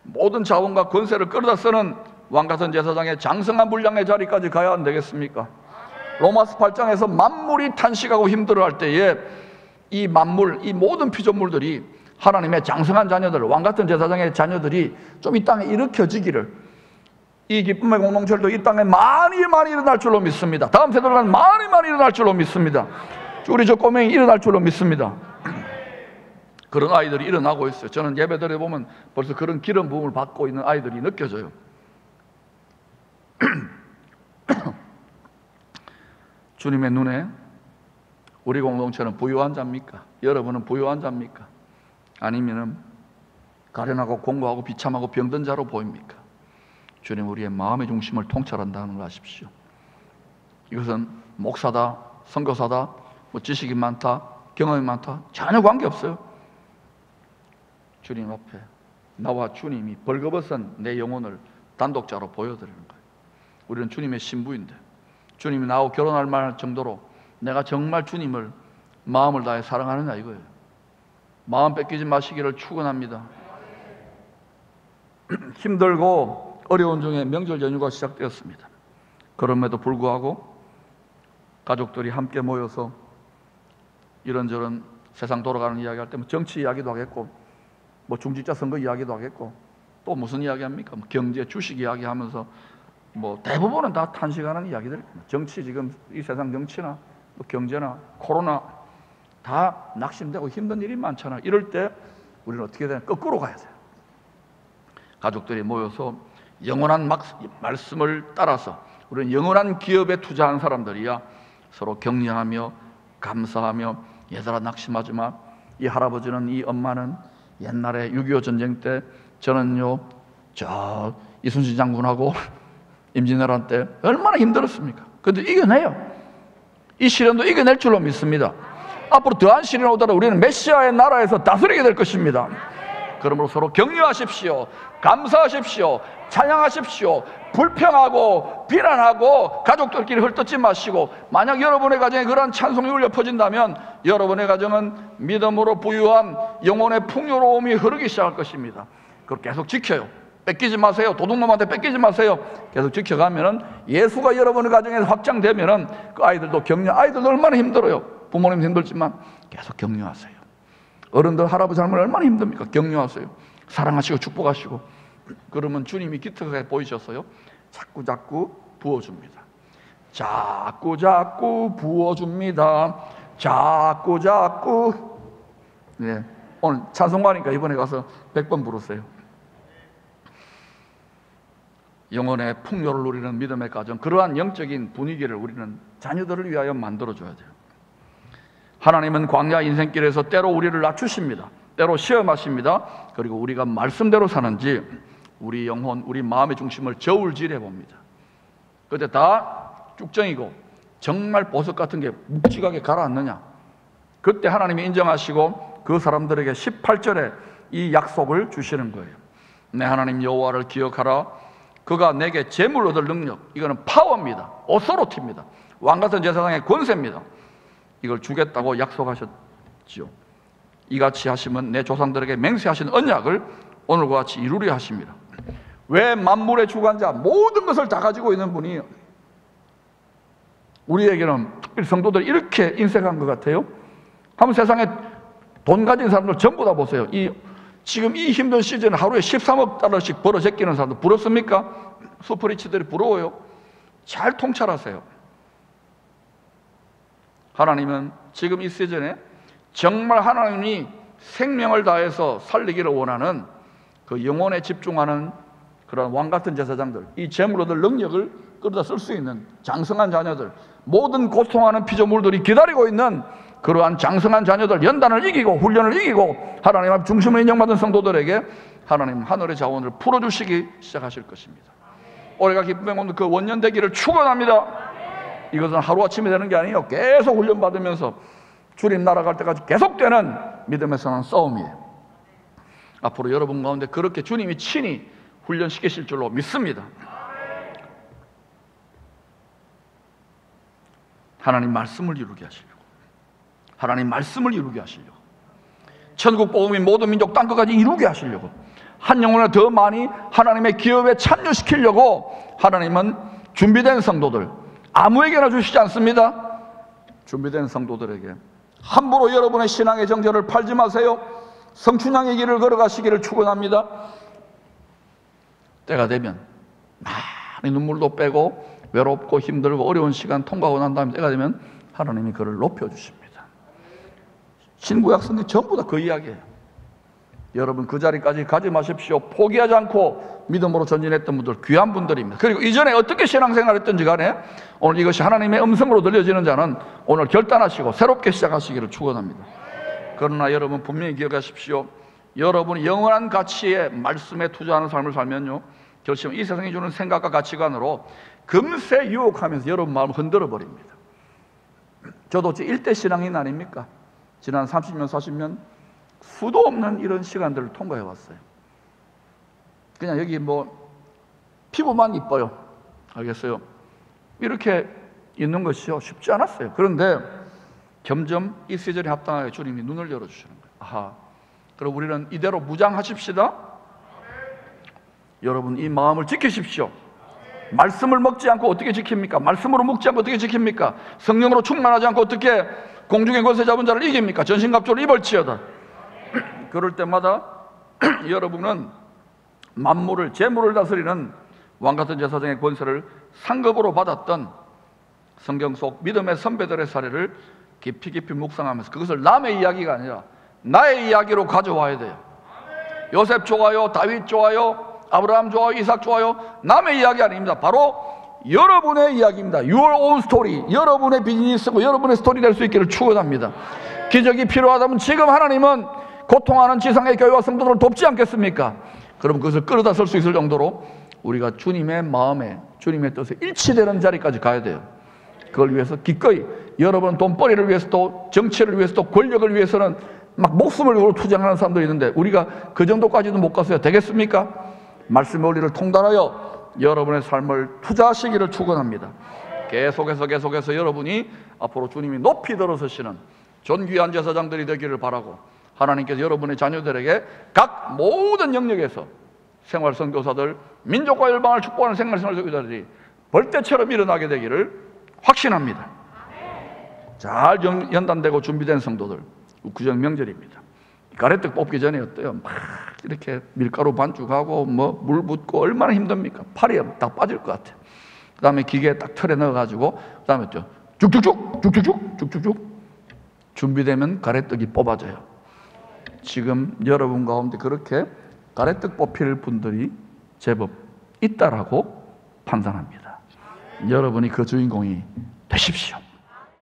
Speaker 1: 모든 자원과 권세를 끌어다 쓰는 왕같은 제사장의 장성한 분량의 자리까지 가야 안 되겠습니까? 로마서 8장에서 만물이 탄식하고 힘들어할 때에 이 만물, 이 모든 피조물들이 하나님의 장성한 자녀들, 왕같은 제사장의 자녀들이 좀 이 땅에 일으켜지기를, 이 기쁨의 공동체도 이 땅에 많이 일어날 줄로 믿습니다. 다음 세대는 많이 일어날 줄로 믿습니다. 우리 저 꼬맹이 일어날 줄로 믿습니다. 그런 아이들이 일어나고 있어요. 저는 예배드려 보면 벌써 그런 기름 부음을 받고 있는 아이들이 느껴져요. 주님의 눈에 우리 공동체는 부유한 자입니까? 여러분은 부유한 자입니까? 아니면은 가련하고 공고하고 비참하고 병든 자로 보입니까? 주님 우리의 마음의 중심을 통찰한다는 걸 아십시오. 이것은 목사다, 선교사다, 뭐 지식이 많다, 경험이 많다, 전혀 관계없어요. 주님 앞에 나와 주님이 벌거벗은 내 영혼을 단독자로 보여드리는 거예요. 우리는 주님의 신부인데 주님이 나하고 결혼할 만할 정도로 내가 정말 주님을 마음을 다해 사랑하느냐 이거예요. 마음 뺏기지 마시기를 축원합니다. 힘들고 어려운 중에 명절 연휴가 시작되었습니다. 그럼에도 불구하고 가족들이 함께 모여서 이런저런 세상 돌아가는 이야기 할 때 뭐 정치 이야기도 하겠고 뭐 중직자 선거 이야기도 하겠고 또 무슨 이야기 합니까? 뭐 경제, 주식 이야기 하면서 뭐 대부분은 다 탄식하는 이야기들. 정치, 지금 이 세상 정치나 뭐 경제나 코로나 다 낙심되고 힘든 일이 많잖아요. 이럴 때 우리는 어떻게 해야 되나? 거꾸로 가야 돼요. 가족들이 모여서 영원한 말씀을 따라서 우리는 영원한 기업에 투자한 사람들이야 서로 격려하며 감사하며, 얘들아 낙심하지 마. 이 할아버지는, 이 엄마는 옛날에 6.25 전쟁 때 저는요 저 이순신 장군하고 임진왜란 때 얼마나 힘들었습니까? 그런데 이겨내요. 이 시련도 이겨낼 줄로 믿습니다. 앞으로 더한 시련이 오더라도 우리는 메시아의 나라에서 다스리게 될 것입니다. 그러므로 서로 격려하십시오. 감사하십시오. 찬양하십시오. 불평하고 비난하고 가족들끼리 헐뜯지 마시고, 만약 여러분의 가정에 그러한 찬송이 울려 퍼진다면 여러분의 가정은 믿음으로 부유한 영혼의 풍요로움이 흐르기 시작할 것입니다. 그걸 계속 지켜요. 뺏기지 마세요. 도둑놈한테 뺏기지 마세요. 계속 지켜가면은 예수가 여러분의 가정에서 확장되면은 그 아이들도 아이들도 얼마나 힘들어요. 부모님 힘들지만 계속 격려하세요. 어른들, 할아버지, 할머니 얼마나 힘듭니까? 격려하세요. 사랑하시고 축복하시고. 그러면 주님이 기특하게 보이셔서요, 자꾸 부어줍니다. 자꾸 부어줍니다. 자꾸. 네. 오늘 찬송가니까 이번에 가서 100번 부르세요. 영혼의 풍요를 누리는 믿음의 가정, 그러한 영적인 분위기를 우리는 자녀들을 위하여 만들어줘야 돼요. 하나님은 광야 인생길에서 때로 우리를 낮추십니다. 때로 시험하십니다. 그리고 우리가 말씀대로 사는지 우리 영혼, 우리 마음의 중심을 저울질해 봅니다. 그때 다 쭉정이고 정말 보석 같은 게 묵직하게 가라앉느냐, 그때 하나님이 인정하시고 그 사람들에게 18절에 이 약속을 주시는 거예요. 내 하나님 여호와를 기억하라. 그가 내게 재물을 얻을 능력, 이거는 파워입니다. 오소로티입니다. 왕같은 제사장의 권세입니다. 이걸 주겠다고 약속하셨지요. 이같이 하시면 내 조상들에게 맹세하신 언약을 오늘과 같이 이루려 하십니다. 왜 만물의 주관자, 모든 것을 다 가지고 있는 분이 우리에게는, 특별히 성도들 이렇게 인색한 것 같아요? 한번 세상에 돈 가진 사람들 전부 다 보세요. 지금 이 힘든 시즌에 하루에 13억 달러씩 벌어 제끼는 사람들 부럽습니까? 수프리치들이 부러워요. 잘 통찰하세요. 하나님은 지금 이 시즌에 정말 하나님이 생명을 다해서 살리기를 원하는 그 영혼에 집중하는 그런 왕같은 제사장들, 이 재물 얻을 능력을 끌어다 쓸 수 있는 장성한 자녀들, 모든 고통하는 피조물들이 기다리고 있는 그러한 장성한 자녀들, 연단을 이기고 훈련을 이기고 하나님 앞 중심을 인정받은 성도들에게 하나님 하늘의 자원을 풀어주시기 시작하실 것입니다. 올해가 기쁨의 오늘 그 원년되기를 축원합니다. 이것은 하루아침에 되는 게 아니에요. 계속 훈련받으면서 주님 날아갈 때까지 계속되는 믿음의 선한 싸움이에요. 앞으로 여러분 가운데 그렇게 주님이 친히 훈련시키실 줄로 믿습니다. 하나님 말씀을 이루게 하시려고, 하나님 말씀을 이루게 하시려고, 천국 복음이 모든 민족 땅끝까지 이루게 하시려고, 한 영혼을 더 많이 하나님의 기업에 참여시키려고 하나님은 준비된 성도들, 아무에게나 주시지 않습니다. 준비된 성도들에게 함부로 여러분의 신앙의 정절을 팔지 마세요. 성춘향의 길을 걸어가시기를 축원합니다. 때가 되면 많이 눈물도 빼고 외롭고 힘들고 어려운 시간 통과하고 난 다음에 때가 되면 하나님이 그를 높여주십니다. 신구약 성경 전부 다 그 이야기예요. 여러분 그 자리까지 가지 마십시오. 포기하지 않고 믿음으로 전진했던 분들 귀한 분들입니다. 그리고 이전에 어떻게 신앙생활을 했든지 간에 오늘 이것이 하나님의 음성으로 들려지는 자는 오늘 결단하시고 새롭게 시작하시기를 축원합니다. 그러나 여러분 분명히 기억하십시오. 여러분이 영원한 가치의 말씀에 투자하는 삶을 살면요, 결심 이 세상이 주는 생각과 가치관으로 금세 유혹하면서 여러분 마음을 흔들어 버립니다. 저도 제 일대 신앙인 아닙니까? 지난 30년 40년 수도 없는 이런 시간들을 통과해 왔어요. 그냥 여기 뭐 피부만 이뻐요. 알겠어요? 이렇게 있는 것이요 쉽지 않았어요. 그런데 점점 이 시절에 합당하게 주님이 눈을 열어주시는 거예요. 아하, 그럼 우리는 이대로 무장하십시다. 여러분 이 마음을 지키십시오. 말씀을 먹지 않고 어떻게 지킵니까? 말씀으로 먹지 않고 어떻게 지킵니까? 성령으로 충만하지 않고 어떻게 공중의 권세 잡은 자를 이깁니까? 전신갑주를 입을지어다. 그럴 때마다 여러분은 만물을, 재물을 다스리는 왕같은 제사장의 권세를 상급으로 받았던 성경 속 믿음의 선배들의 사례를 깊이 묵상하면서 그것을 남의 이야기가 아니라 나의 이야기로 가져와야 돼요. 요셉 좋아요, 다윗 좋아요, 아브라함 좋아요, 이삭 좋아요. 남의 이야기 아닙니다. 바로 여러분의 이야기입니다. Your own story. 여러분의 비즈니스고 여러분의 스토리 될 수 있기를 축원합니다. 기적이 필요하다면 지금 하나님은 고통하는 지상의 교회와 성도들을 돕지 않겠습니까? 그럼 그것을 끌어다 쓸 수 있을 정도로 우리가 주님의 마음에, 주님의 뜻에 일치되는 자리까지 가야 돼요. 그걸 위해서 기꺼이 여러분 돈벌이를 위해서도 정치를 위해서도 권력을 위해서는 막 목숨을 걸고 투쟁하는 사람들이 있는데 우리가 그 정도까지도 못 갔어요. 되겠습니까? 말씀의 원리를 통달하여 여러분의 삶을 투자하시기를 축원합니다. 계속해서 여러분이 앞으로 주님이 높이 들어서시는 존귀한 제사장들이 되기를 바라고, 하나님께서 여러분의 자녀들에게 각 모든 영역에서 생활 선교사들, 민족과 열방을 축복하는 생활 선교사들이 벌떼처럼 일어나게 되기를 확신합니다. 잘 연단되고 준비된 성도들, 구정 명절입니다. 가래떡 뽑기 전에 어때요? 막 이렇게 밀가루 반죽하고 뭐 물 붓고 얼마나 힘듭니까? 팔이 딱 빠질 것 같아요. 그 다음에 기계에 딱 틀에 넣어가지고 그 다음에 쭉쭉쭉 준비되면 가래떡이 뽑아져요. 지금 여러분 가운데 그렇게 가래떡 뽑힐 분들이 제법 있다라고 판단합니다. 여러분이 그 주인공이 되십시오.